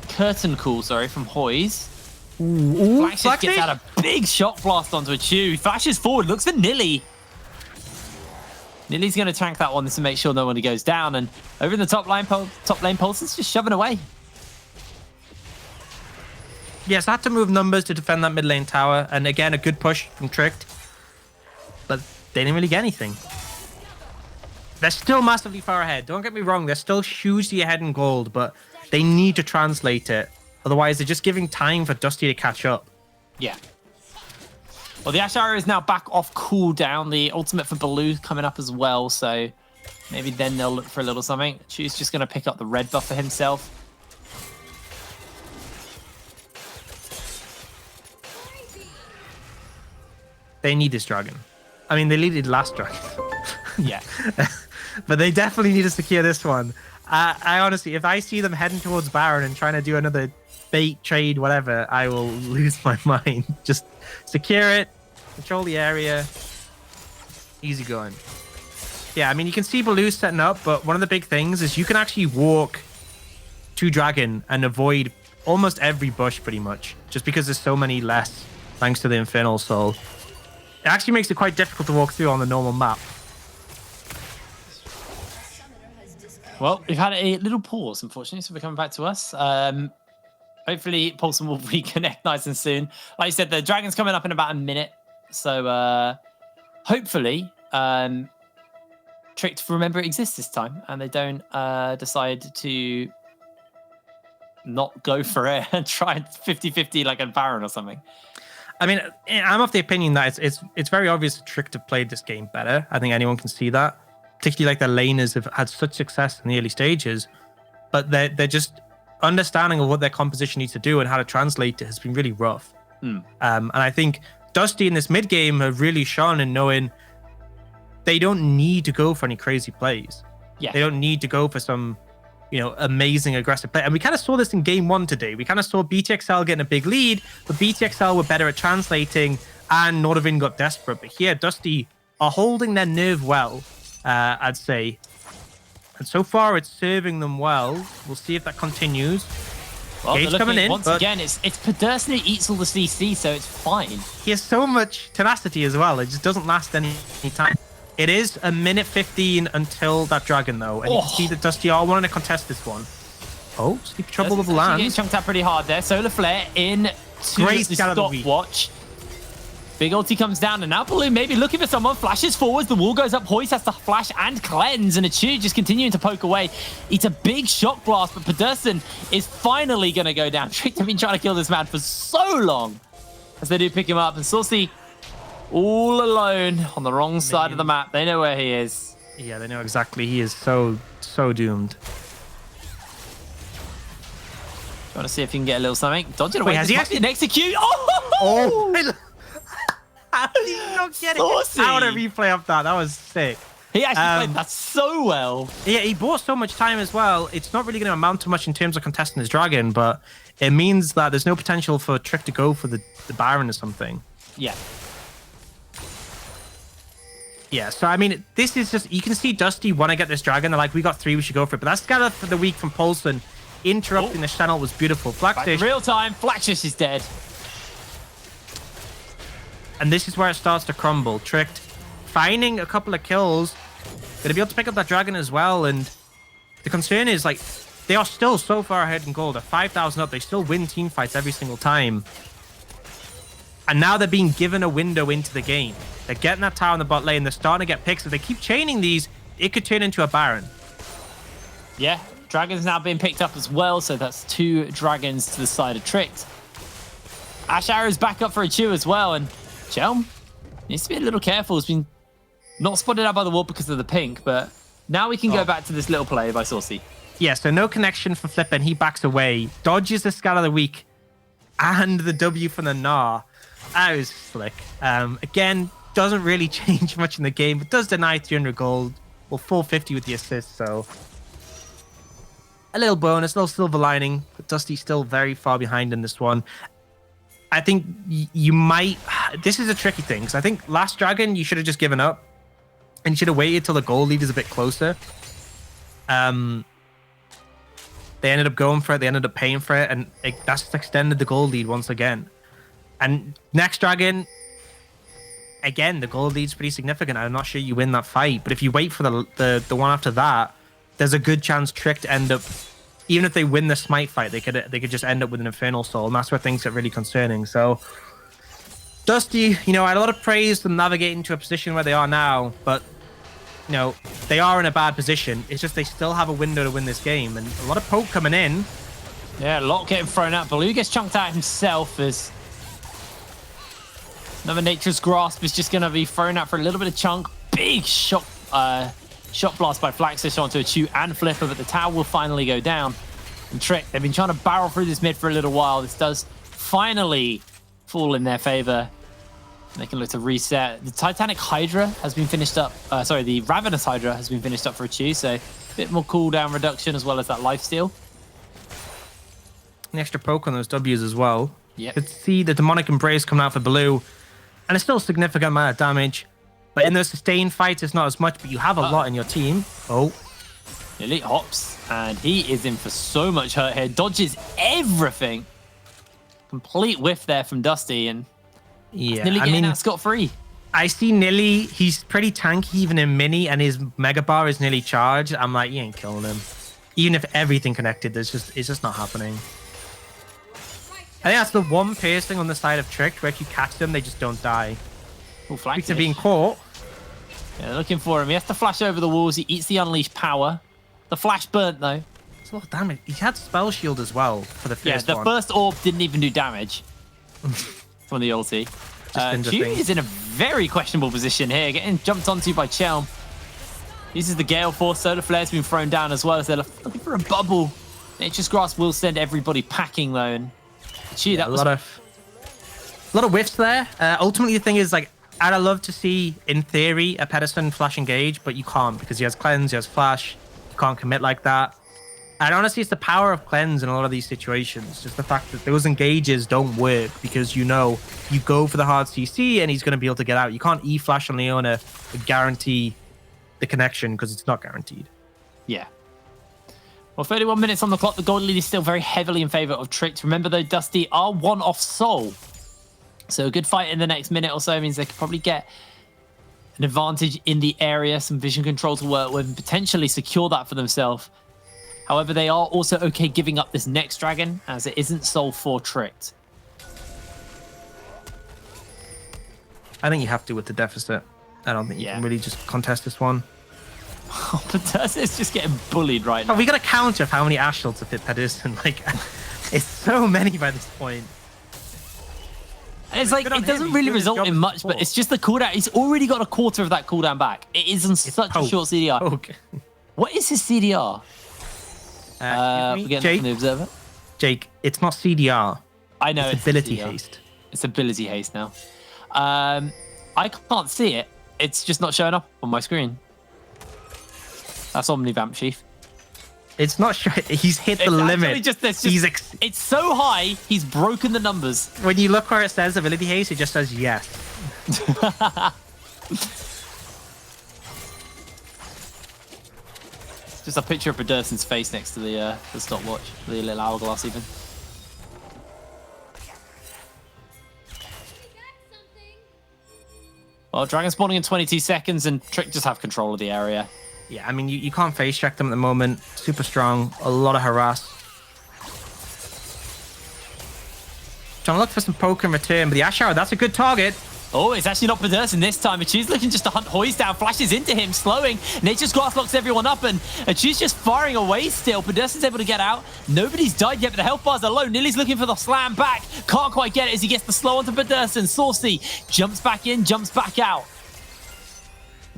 curtain call, from Hoys. Flash gets out a big shot blast onto a Chew. Flashes forward, looks for Nilly. Nilly's going to tank that one to make sure nobody goes down. And over in the top lane, Pulson's just shoving away. Yes, I had to move numbers to defend that mid lane tower. And again, a good push from Tricked. But they didn't really get anything. They're still massively far ahead. Don't get me wrong. They're still hugely ahead in gold, but they need to translate it. Otherwise, they're just giving time for Dusty to catch up. Yeah. Well, the Ashe Arrow is now back off cooldown. The ultimate for Baloo coming up as well, so maybe then they'll look for a little something. Chew's just going to pick up the red buff for himself. They need this Dragon. I mean, they needed last Dragon. Yeah. But they definitely need to secure this one. I honestly, if I see them heading towards Baron and trying to do another bait, trade, whatever, I will lose my mind. Just secure it, control the area, easy going. Yeah, I mean, you can see Baloo setting up, but one of the big things is you can actually walk to Dragon and avoid almost every bush pretty much, just because there's so many less thanks to the Infernal Soul. It actually makes it quite difficult to walk through on the normal map. Well, we've had a little pause, unfortunately, so we're coming back to us. Hopefully, Paulson will reconnect nice and soon. Like I said, the Dragon's coming up in about a minute. So hopefully, Tricked remember it exists this time and they don't decide to not go for it and try 50-50 like a Baron or something. I mean, I'm of the opinion that it's very obvious that Tricked have played this game better. I think anyone can see that. Particularly like their laners have had such success in the early stages, but they're just understanding of what their composition needs to do and how to translate it has been really rough. And I think Dusty in this mid game have really shone in knowing they don't need to go for any crazy plays. Yeah, they don't need to go for some, amazing aggressive play. And we kind of saw this in game 1 today. We kind of saw BTXL getting a big lead, but BTXL were better at translating, and Nordovin got desperate. But here, Dusty are holding their nerve well. I'd say. And so far, it's serving them well. We'll see if that continues. Well, Gage coming in. Once again, it's Pedersen who eats all the CC, so it's fine. He has so much tenacity as well. It just doesn't last any time. It is a minute 15 until that Dragon, though. And you can see that Dusty are wanting to contest this one. Oh, Sleepy Trouble with the land. Getting chunked out pretty hard there. Solar Flare in to the stopwatch. Big ulti comes down, and now Baloo maybe looking for someone. Flashes forwards, the wall goes up. Hoist has to flash and cleanse, and Achu just continuing to poke away. It's a big shock blast, but Pedersen is finally going to go down. Tricked have been trying to kill this man for so long. As they do pick him up, and Saucy all alone on the wrong side of the map. They know where he is. Yeah, they know exactly. He is so doomed. Trying to see if he can get a little something. Dodging away. Wait, has he actually execute? Oh! How did he don't get Saucy. it. I want a replay of that. That was sick. He actually played that so well. Yeah, he bought so much time as well. It's not really going to amount to much in terms of contesting his dragon, but it means that there's no potential for Trick to go for the Baron or something. Yeah. Yeah, so I mean, this is just, you can see Dusty want to get this dragon. They're like, we got 3, we should go for it. But that scatter for the week from Polson interrupting the channel was beautiful. Flaxish. Real time, Flaxish is dead. And this is where it starts to crumble. Tricked, finding a couple of kills, gonna be able to pick up that dragon as well. And the concern is, like, they are still so far ahead in gold. At 5,000 up, they still win team fights every single time. And now they're being given a window into the game. They're getting that tower in the bot lane. They're starting to get picks. If they keep chaining these, it could turn into a Baron. Yeah, dragons now being picked up as well. So that's 2 dragons to the side of Tricked. Ash Arrow's back up for a chew as well. And Chelm needs to be a little careful. He's been not spotted out by the wall because of the pink. But now we can go back to this little play by Saucy. Yeah, so no connection for Flip, and he backs away. Dodges the Scal of the Week and the W from the Gnar. That was slick. Again, doesn't really change much in the game, but does deny 300 gold. Well, 450 with the assist, so a little bonus, a little silver lining, but Dusty's still very far behind in this one. I think you might... This is a tricky thing, because I think last Dragon, you should have just given up, and you should have waited till the gold lead is a bit closer. They ended up going for it, they ended up paying for it, and that's just extended the gold lead once again. And next Dragon, again, the gold lead's pretty significant. I'm not sure you win that fight, but if you wait for the one after that, there's a good chance Trick to end up, even if they win the Smite fight, they could just end up with an Infernal Soul, and that's where things get really concerning. So Dusty, you know, I had a lot of praise for them navigating to a position where they are now, but you know, they are in a bad position. It's just they still have a window to win this game, and a lot of poke coming in. Yeah, a lot getting thrown out. Baloo gets chunked out himself as another Nature's Grasp is just going to be thrown out for a little bit of chunk. Big shot blast by Flaxish onto a Chew and Flipper, but the tower will finally go down. And Trick, they've been trying to barrel through this mid for a little while. This does finally fall in their favor. They can look to reset. The Titanic Hydra has been finished up. The Ravenous Hydra has been finished up for a Chew, so a bit more cooldown reduction as well as that lifesteal. An extra poke on those W's as well. Yep. You could see the Demonic Embrace coming out for Baloo. And it's still a significant amount of damage. But in those sustained fights, it's not as much, but you have a lot in your team. Oh. Elite hops, and he is in for so much hurt here. Dodges everything. Complete whiff there from Dusty, and yeah, nearly getting out scot-free. I see Nilly, he's pretty tanky even in mini, and his Mega Bar is nearly charged. I'm like, you ain't killing him. Even if everything connected, it's just not happening. I think that's the one piercing on the side of Trick, where if you catch them, they just don't die. Oh, Speaks of being caught. Yeah, looking for him. He has to flash over the walls. He eats the unleashed power. The flash burnt, though. It's a lot of damage. He had Spell Shield as well for the first one. one. The first orb didn't even do damage from the ulti. Q is in a very questionable position here, getting jumped onto by Chelm. Uses the Gale Force. Solar Flare's been thrown down as well as they're looking for a bubble. Nature's Grasp will send everybody packing, though. And Gee, that was a lot of whiffs there. Ultimately, the thing is, like, I'd love to see, in theory, a Pedersen flash engage, but you can't because he has cleanse, he has flash. You can't commit like that. And honestly, it's the power of cleanse in a lot of these situations. Just the fact that those engages don't work because you know you go for the hard CC and he's going to be able to get out. You can't E-flash on Leona to guarantee the connection because it's not guaranteed. Yeah. Well, 31 minutes on the clock. The gold lead is still very heavily in favor of Tricked. Remember, though, Dusty are one off Soul. So a good fight in the next minute or so means they could probably get an advantage in the area, some vision control to work with, and potentially secure that for themselves. However, they are also okay giving up this next dragon, as it isn't Soul for Tricked. I think you have to with the deficit. I don't think you can really just contest this one. Pedersen's just getting bullied right now. Oh, we got a counter of how many Ash Shields have hit Pedersen. Like, it's so many by this point. And it's like, it doesn't really result in much, but it's just the cooldown. He's already got a quarter of that cooldown back. It is on such a short CDR. Okay. What is his CDR? Jake, from the Observer. Jake, it's not CDR. I know it's ability haste. It's ability haste now. I can't see it. It's just not showing up on my screen. That's Omnivamp, Chief. It's not sure. He's hit the limit. It's so high, he's broken the numbers. When you look where it says ability haste, it just says yes. Just a picture of Pedersen's face next to the stopwatch, the little hourglass even. Well, Dragon spawning in 22 seconds and Trick just have control of the area. Yeah, I mean, you can't face check them at the moment. Super strong, a lot of harass. Trying to look for some poke in return, but the Ash Arrow, that's a good target. Oh, it's actually not Pedersen this time. Achu's looking just to hunt Hoyes down, flashes into him, slowing. Nature's Grass locks everyone up, and Achu's just firing away still. Pedersen's able to get out. Nobody's died yet, but the health bars are low. Nilly's looking for the slam back. Can't quite get it as he gets the slow onto Pedersen. Saucy jumps back in, jumps back out.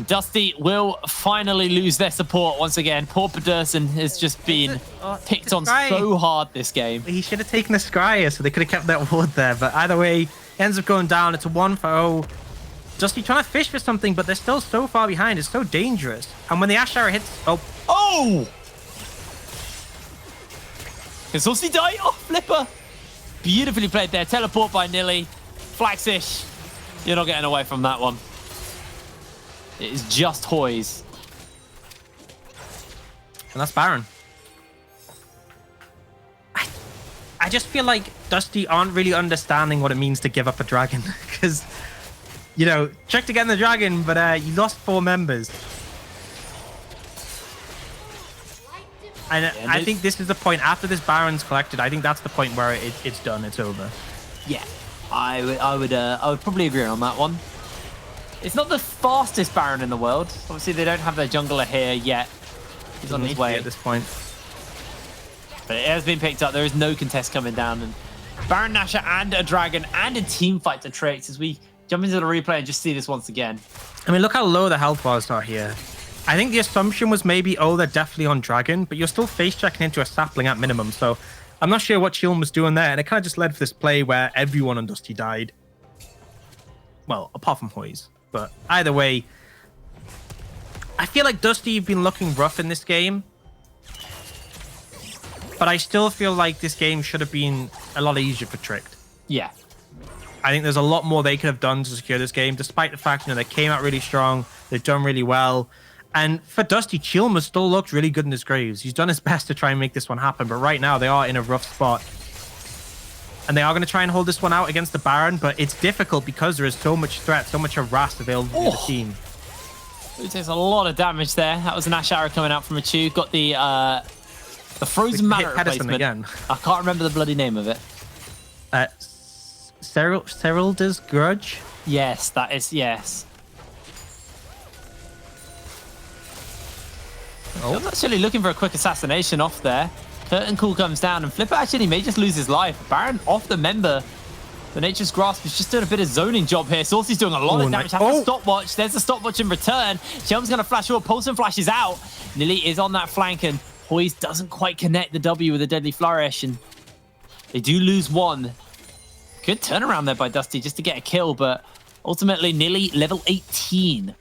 Dusty will finally lose their support once again. Poor Pedersen has just been picked on so hard this game. He should have taken the Scryer, so they could have kept that ward there, but either way, ends up going down. It's a 1-0. Dusty trying to fish for something, but they're still so far behind. It's so dangerous. And when the Ash Arrow hits... Oh! Can Saucy die? Oh, Flipper! Beautifully played there. Teleport by Nilly. Flaxish. You're not getting away from that one. It is just Hoyes. And that's Baron. I just feel like Dusty aren't really understanding what it means to give up a dragon. Because, you know, Trick to get the dragon, but you lost 4 members. And I think this is the point, after this Baron's collected, I think that's the point where it's done, it's over. Yeah, I would probably agree on that one. It's not the fastest Baron in the world. Obviously, they don't have their jungler here yet. He's on his way at this point. But it has been picked up. There is no contest coming down. And Baron Nashor and a dragon and a team fight to Tricks as we jump into the replay and just see this once again. I mean, look how low the health bars are here. I think the assumption was maybe, oh, they're definitely on dragon, but you're still face checking into a sapling at minimum. So I'm not sure what Chilm was doing there. And it kind of just led for this play where everyone on Dusty died. Well, apart from Hoyes. But either way, I feel like Dusty have been looking rough in this game. But I still feel like this game should have been a lot easier for Trick. Yeah. I think there's a lot more they could have done to secure this game, despite the fact, you know, they came out really strong. They've done really well. And for Dusty, Chilmer still looked really good in his graves. He's done his best to try and make this one happen. But right now, they are in a rough spot. And they are going to try and hold this one out against the Baron, but it's difficult because there is so much threat, so much harass available to the team. It takes a lot of damage there. That was an Ash Arrow coming out from Achu. Got the Frozen Mallet replacement. Again. I can't remember the bloody name of it. Serylda's Grudge? Yes, that is, yes. Oh. I'm actually looking for a quick assassination off there. Curtain Call comes down, and Flipper actually may just lose his life. Baron off the member. The Nature's Grasp is just doing a bit of zoning job here. Saucy's doing a lot of damage. Has a stopwatch. There's the stopwatch in return. Chelm's going to flash forward. Poulsen flashes out. Nilly is on that flank, and Hoyes doesn't quite connect the W with a deadly flourish, and they do lose one. Good turnaround there by Dusty just to get a kill, but ultimately Nilly level 18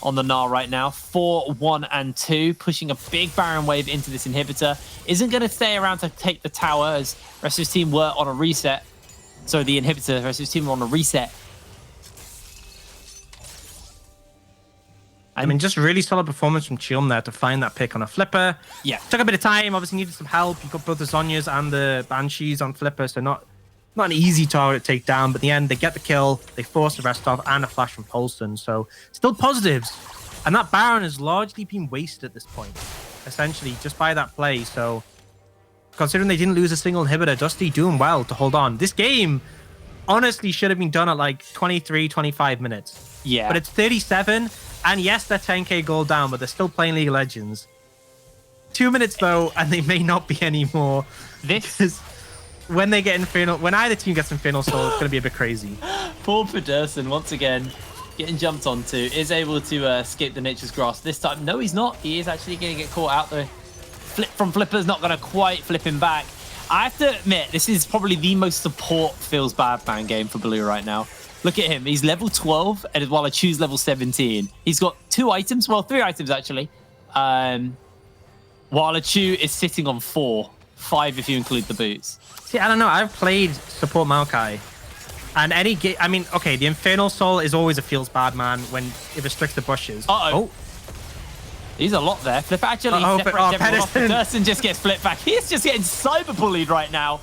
on the Gnar right now. 4, 1, and 2, pushing a big Baron wave into this inhibitor. Isn't going to stay around to take the tower as the rest of his team were on a reset. So the inhibitor, the rest of his team were on a reset. I mean, just really solid performance from Chilm there to find that pick on a Flipper. Yeah. Took a bit of time, obviously needed some help. You got both the Zonyas and the Banshees on Flipper, so not an easy target to take down, but in the end, they get the kill, they force the rest off, and a flash from Poulsen, so still positives. And that Baron has largely been wasted at this point, essentially, just by that play, so considering they didn't lose a single inhibitor, Dusty doing well to hold on. This game honestly should have been done at like 23, 25 minutes. Yeah. But it's 37, and yes, they're 10k gold down, but they're still playing League of Legends. 2 minutes though, and they may not be anymore. This when they get Infernal, when either team gets Infernal Soul, it's going to be a bit crazy. Poor Pedersen, once again, getting jumped onto, is able to escape the Nature's Grasp. This time, no, he's not. He is actually going to get caught out. The flip from Flipper's not going to quite flip him back. I have to admit, this is probably the most support feels bad man game for Blue right now. Look at him. He's level 12, and while I choose level 17. He's got 2 items. Well, 3 items, actually. While Achu is sitting on 4. 5 if you include the boots. See, I don't know. I've played support Maokai. And any game... I mean, okay, the Infernal Soul is always a feels bad, man, when it restricts the bushes. Uh-oh. Oh. He's a lot there. Flip actually separates everyone off. Pedersen just gets flipped back. He's just getting cyber bullied right now.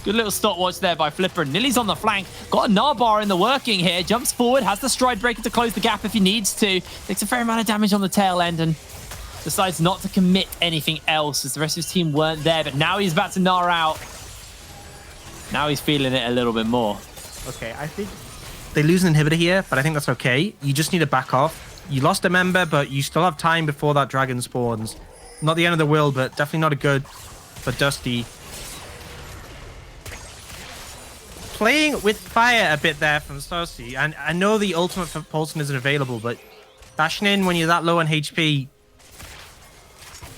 Good little stopwatch there by Flipper. Nilly's on the flank. Got a Narbar in the working here. Jumps forward. Has the stride breaker to close the gap if he needs to. Takes a fair amount of damage on the tail end and decides not to commit anything else as the rest of his team weren't there. But now he's about to Gnar out. Now he's feeling it a little bit more. Okay, I think they lose an inhibitor here, but I think that's okay. You just need to back off. You lost a member, but you still have time before that dragon spawns. Not the end of the world, but definitely not a good for Dusty. Playing with fire a bit there from Cersei. And I know the ultimate for Paulson isn't available, but dashing in when you're that low on HP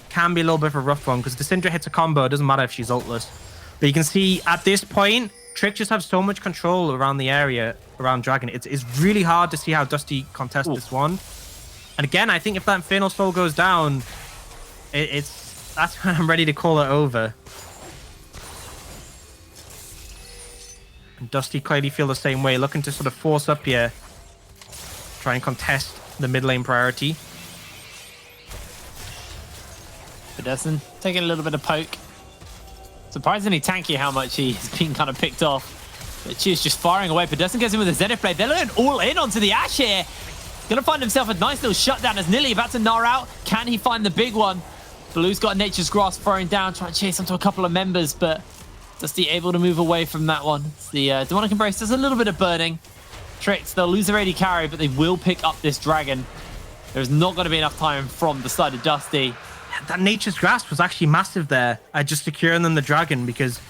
can be a little bit of a rough one, because the Syndra hits a combo. It doesn't matter if she's ultless. But you can see at this point, Trick just have so much control around the area, around Dragon. It's really hard to see how Dusty contests this one. And again, I think if that Infernal Soul goes down, that's when I'm ready to call it over. And Dusty clearly feel the same way, looking to sort of force up here, try and contest the mid lane priority. Pedersen taking a little bit of poke. Surprisingly tanky how much he's been kind of picked off. But she's just firing away. Pedersen goes in with a Zenith Blade. They're going all in onto the Ashe here. Gonna find himself a nice little shutdown as Nilly about to Gnar out. Can he find the big one? Blue's got Nature's Grasp throwing down, trying to chase onto a couple of members, but Dusty able to move away from that one. It's the Demonic Embrace does a little bit of burning. Tricks, they'll lose their AD carry, but they will pick up this dragon. There's not going to be enough time from the side of Dusty. That Nature's Grasp was actually massive there, just securing them the dragon, because,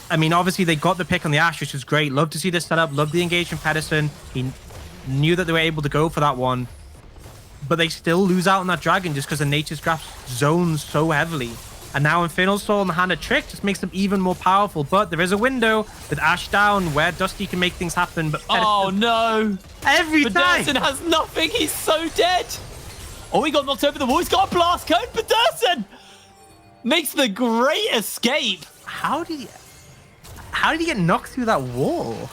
I mean, obviously they got the pick on the Ashe, which was great. Love to see this setup, love the engage from Pedersen. He knew that they were able to go for that one, but they still lose out on that dragon just because the Nature's Grasp zones so heavily. And now Infernal Soul in the hand of Trick just makes them even more powerful. But there is a window with Ashe down where Dusty can make things happen. But oh no! Every time! Pedersen has nothing. He's so dead. Oh, he got knocked over the wall. He's got a blast code. Pedersen makes the great escape. How did he get knocked through that wall?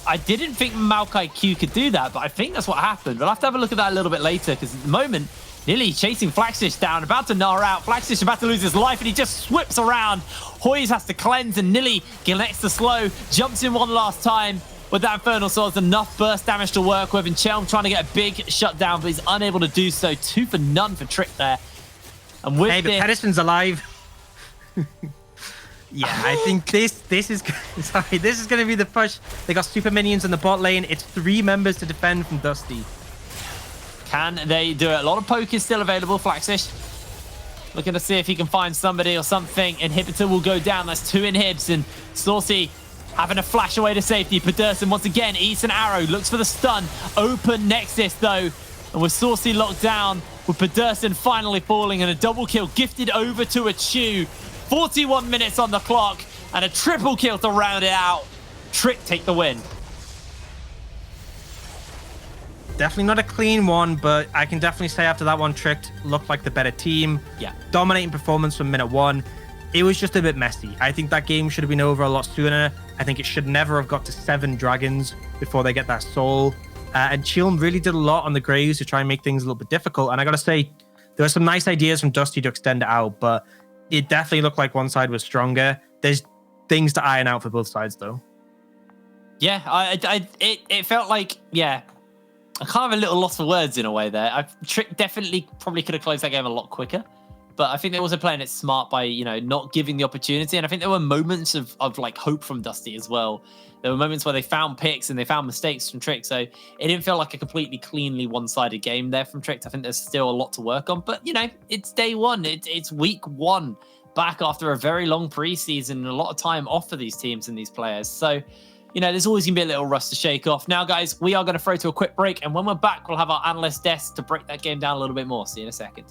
I didn't think Maokai Q could do that, but I think that's what happened. We'll have to have a look at that a little bit later, because at the moment, Nilly chasing Flaxfish down, about to Gnar out. Flaxfish about to lose his life, and he just whips around. Hoyes has to cleanse, and Nilly connects the slow, jumps in one last time. With that Infernal Soul, there's enough burst damage to work with, and Chelm trying to get a big shutdown, but he's unable to do so. 2 for none for Trick there. And with hey, but Pedersen's alive. Yeah, I think this is sorry, this is going to be the push. They got super minions in the bot lane. It's 3 members to defend from Dusty. Can they do it? A lot of poke is still available. Flaxish looking to see if he can find somebody or something. Inhibitor will go down. That's 2 inhibs, and Saucy having a flash away to safety. Pedersen once again eats an arrow, looks for the stun. Open Nexus though, and with Saucy locked down, with Pedersen finally falling, and a double kill gifted over to Achu. 41 minutes on the clock, and a triple kill to round it out. Trick take the win. Definitely not a clean one, but I can definitely say after that one, Trick looked like the better team. Yeah. Dominating performance from minute 1. It was just a bit messy. I think that game should have been over a lot sooner. I think it should never have got to 7 dragons before they get that soul. And Chilm really did a lot on the Graves to try and make things a little bit difficult. And I got to say, there were some nice ideas from Dusty to extend it out, but it definitely looked like one side was stronger. There's things to iron out for both sides, though. Yeah, it felt like, yeah, I kind of a little loss for words in a way there. Trick definitely probably could have closed that game a lot quicker, but I think they were also playing it smart by, you know, not giving the opportunity. And I think there were moments of like hope from Dusty as well. There were moments where they found picks and they found mistakes from Trick. So it didn't feel like a completely cleanly one-sided game there from Trick. I think there's still a lot to work on, but you know, it's day 1. It's week 1 back after a very long preseason and a lot of time off for these teams and these players. So, you know, there's always going to be a little rust to shake off. Now, guys, we are going to throw to a quick break. And when we're back, we'll have our analyst desk to break that game down a little bit more. See you in a second.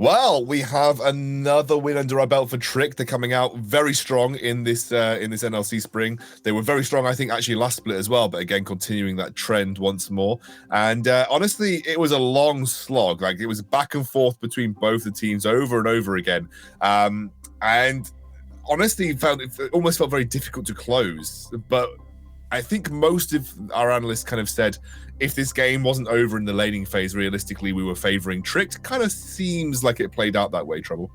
Well, we have another win under our belt for Trick. They're coming out very strong in this NLC spring. They were very strong, I think, actually last split as well. But again, continuing that trend once more. And honestly, it was a long slog. Like, it was back and forth between both the teams over and over again. And honestly, it almost felt very difficult to close. But I think most of our analysts kind of said, if this game wasn't over in the laning phase, realistically, we were favoring Trick. Kind of seems like it played out that way, Trouble.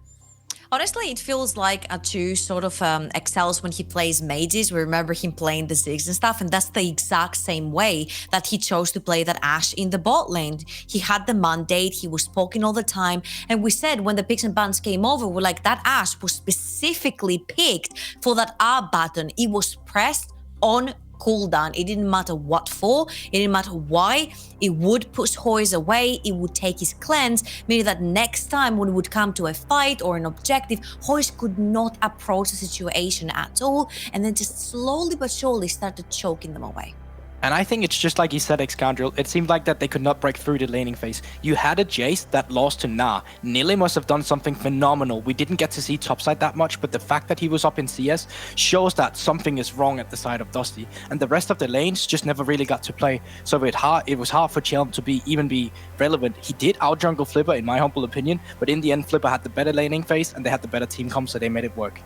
Honestly, it feels like Atu sort of excels when he plays mages. We remember him playing the Ziggs and stuff, and that's the exact same way that he chose to play that Ashe in the bot lane. He had the mandate, he was poking all the time, and we said when the picks and bans came over, we're like, that Ashe was specifically picked for that R button. It was pressed on cooldown. It didn't matter what for, it didn't matter why. It would push Hoyes away, it would take his cleanse, meaning that next time when it would come to a fight or an objective, Hoyes could not approach the situation at all, and then just slowly but surely started choking them away. And I think it's just like you said, Excandril. It seemed like that they could not break through the laning phase. You had a Jace that lost to Nah. Nili must have done something phenomenal. We didn't get to see topside that much, but the fact that he was up in CS shows that something is wrong at the side of Dusty. And the rest of the lanes just never really got to play. So it was hard for Chelm to even be relevant. He did out-jungle Flipper, in my humble opinion, but in the end, Flipper had the better laning phase and they had the better team comp, so they made it work.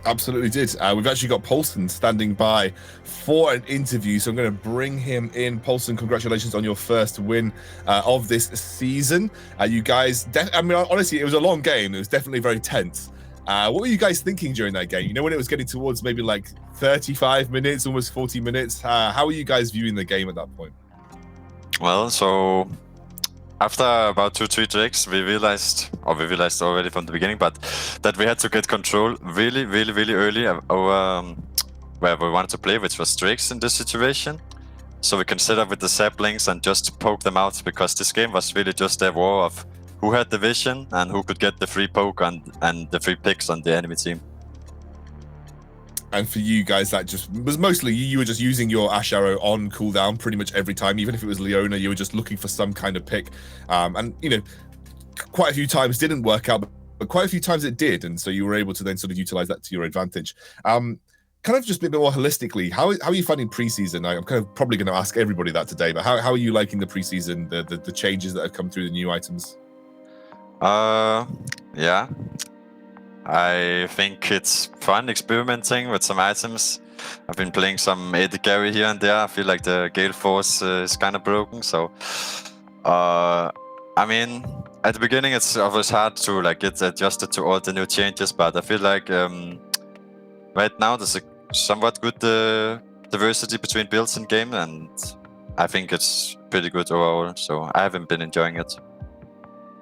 Absolutely did. We've actually got Paulson standing by for an interview, so I'm going to bring him in. Paulson, congratulations on your first win of this season. You guys, I mean, honestly, it was a long game. It was definitely very tense. What were you guys thinking during that game? You know, when it was getting towards maybe like 35 minutes, almost 40 minutes, how were you guys viewing the game at that point? Well, so after about 2-3 tricks, we realized already from the beginning, but that we had to get control really early over where we wanted to play, which was tricks in this situation. So we can set up with the saplings and just poke them out, because this game was really just a war of who had the vision and who could get the free poke and the free picks on the enemy team. And for you guys, that just was mostly you were just using your Ashe Arrow on cooldown pretty much every time. Even if it was Leona, you were just looking for some kind of pick. And, you know, quite a few times didn't work out, but quite a few times it did. And so you were able to then sort of utilize that to your advantage. Kind of just a bit more holistically, how are you finding preseason? I'm kind of probably going to ask everybody that today, but how are you liking the preseason, the changes that have come through, the new items? Yeah. I think it's fun experimenting with some items. I've been playing some AD carry here and there. I feel like the Gale Force is kind of broken. So, I mean, at the beginning it's always hard to like get adjusted to all the new changes, but I feel like right now there's a somewhat good diversity between builds in game, and I think it's pretty good overall. So I haven't been enjoying it.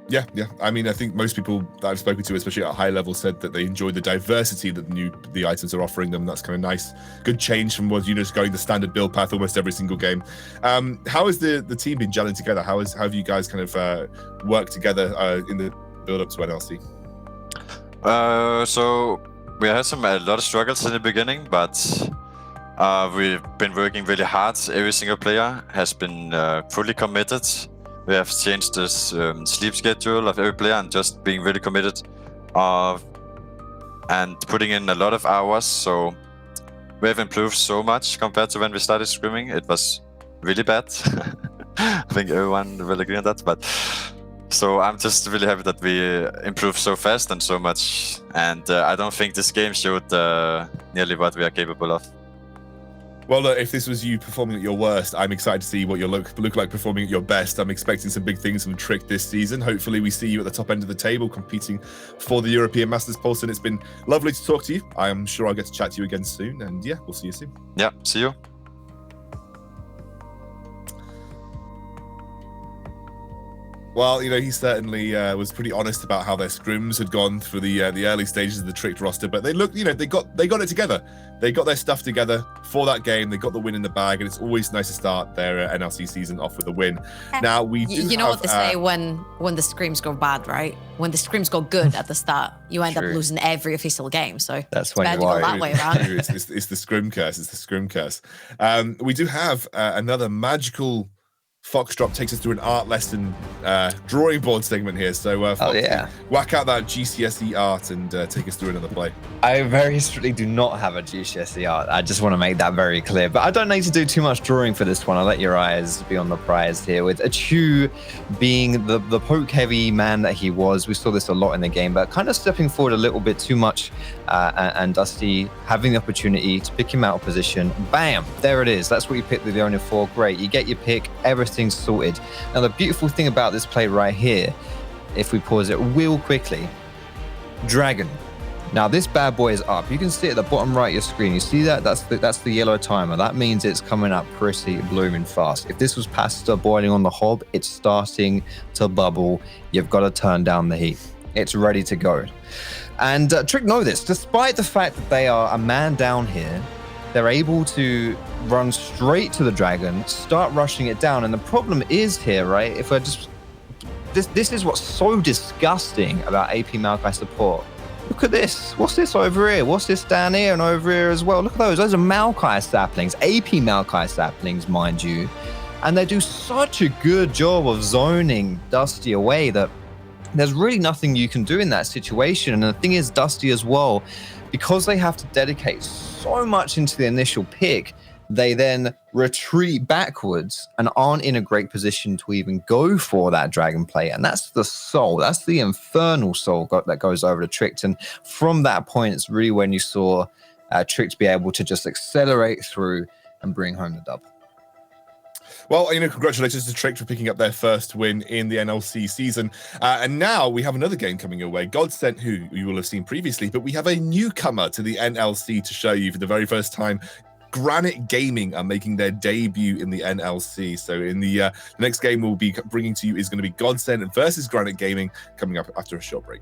Yeah. I mean, I think most people that I've spoken to, especially at a high level, said that they enjoy the diversity that the items are offering them. That's kind of nice, good change from what just going the standard build path almost every single game. How has the team been gelling together? How have you guys kind of worked together in the build up to NLC? So we had a lot of struggles in the beginning, but we've been working really hard. Every single player has been fully committed. We have changed the sleep schedule of every player and just being really committed and putting in a lot of hours. So we have improved so much compared to when we started scrimming. It was really bad. I think everyone will agree on that. But so I'm just really happy that we improved so fast and so much. And I don't think this game showed nearly what we are capable of. Well, look, if this was you performing at your worst, I'm excited to see what you look like performing at your best. I'm expecting some big things from Trick this season. Hopefully we see you at the top end of the table competing for the European Masters. Paulson, it's been lovely to talk to you. I am sure I'll get to chat to you again soon. And yeah, we'll see you soon. Yeah, see you. Well, you know, he certainly was pretty honest about how their scrims had gone through the early stages of the Tricked roster, but they looked, you know, they got it together. They got their stuff together for that game. They got the win in the bag, and it's always nice to start their NLC season off with a win. Now we do you know what they say when the scrims go bad, right? When the scrims go good at the start, you end up losing every official game. So that's when you go that way around. It's the scrim curse. It's the scrim curse. We do have another magical Foxdrop takes us through an art lesson drawing board segment here. So, Foxy, whack out that GCSE art and take us through another play. I very strictly do not have a GCSE art. I just want to make that very clear. But I don't need to do too much drawing for this one. I'll let your eyes be on the prize here. With Achu being the poke-heavy man that he was, we saw this a lot in the game, but kind of stepping forward a little bit too much, and Dusty having the opportunity to pick him out of position. Bam! There it is. That's what you picked the Leona for. Great. You get your pick. Everything's sorted. Now, the beautiful thing about this play right here, if we pause it real quickly, Dragon. Now, this bad boy is up. You can see at the bottom right of your screen. You see that? That's the yellow timer. That means it's coming up pretty blooming fast. If this was pasta boiling on the hob, it's starting to bubble. You've got to turn down the heat. It's ready to go. And Trick know this. Despite the fact that they are a man down here, they're able to run straight to the dragon, start rushing it down. And the problem is here, right? If I just... This is what's so disgusting about AP Maokai support. Look at this. What's this over here? What's this down here and over here as well? Look at those. Those are Maokai saplings. AP Maokai saplings, mind you. And they do such a good job of zoning Dusty away that there's really nothing you can do in that situation. And the thing is, Dusty as well, because they have to dedicate so much into the initial pick, they then retreat backwards and aren't in a great position to even go for that dragon play. And that's the soul. That's the infernal soul that goes over to Tricked. And from that point, it's really when you saw Tricked be able to just accelerate through and bring home the dub. Well, congratulations to Tricked for picking up their first win in the NLC season. And now we have another game coming your way. Godsent, who you will have seen previously, but we have a newcomer to the NLC to show you for the very first time. Granite Gaming are making their debut in the NLC. So in the next game we'll be bringing to you is going to be Godsent versus Granite Gaming, coming up after a short break.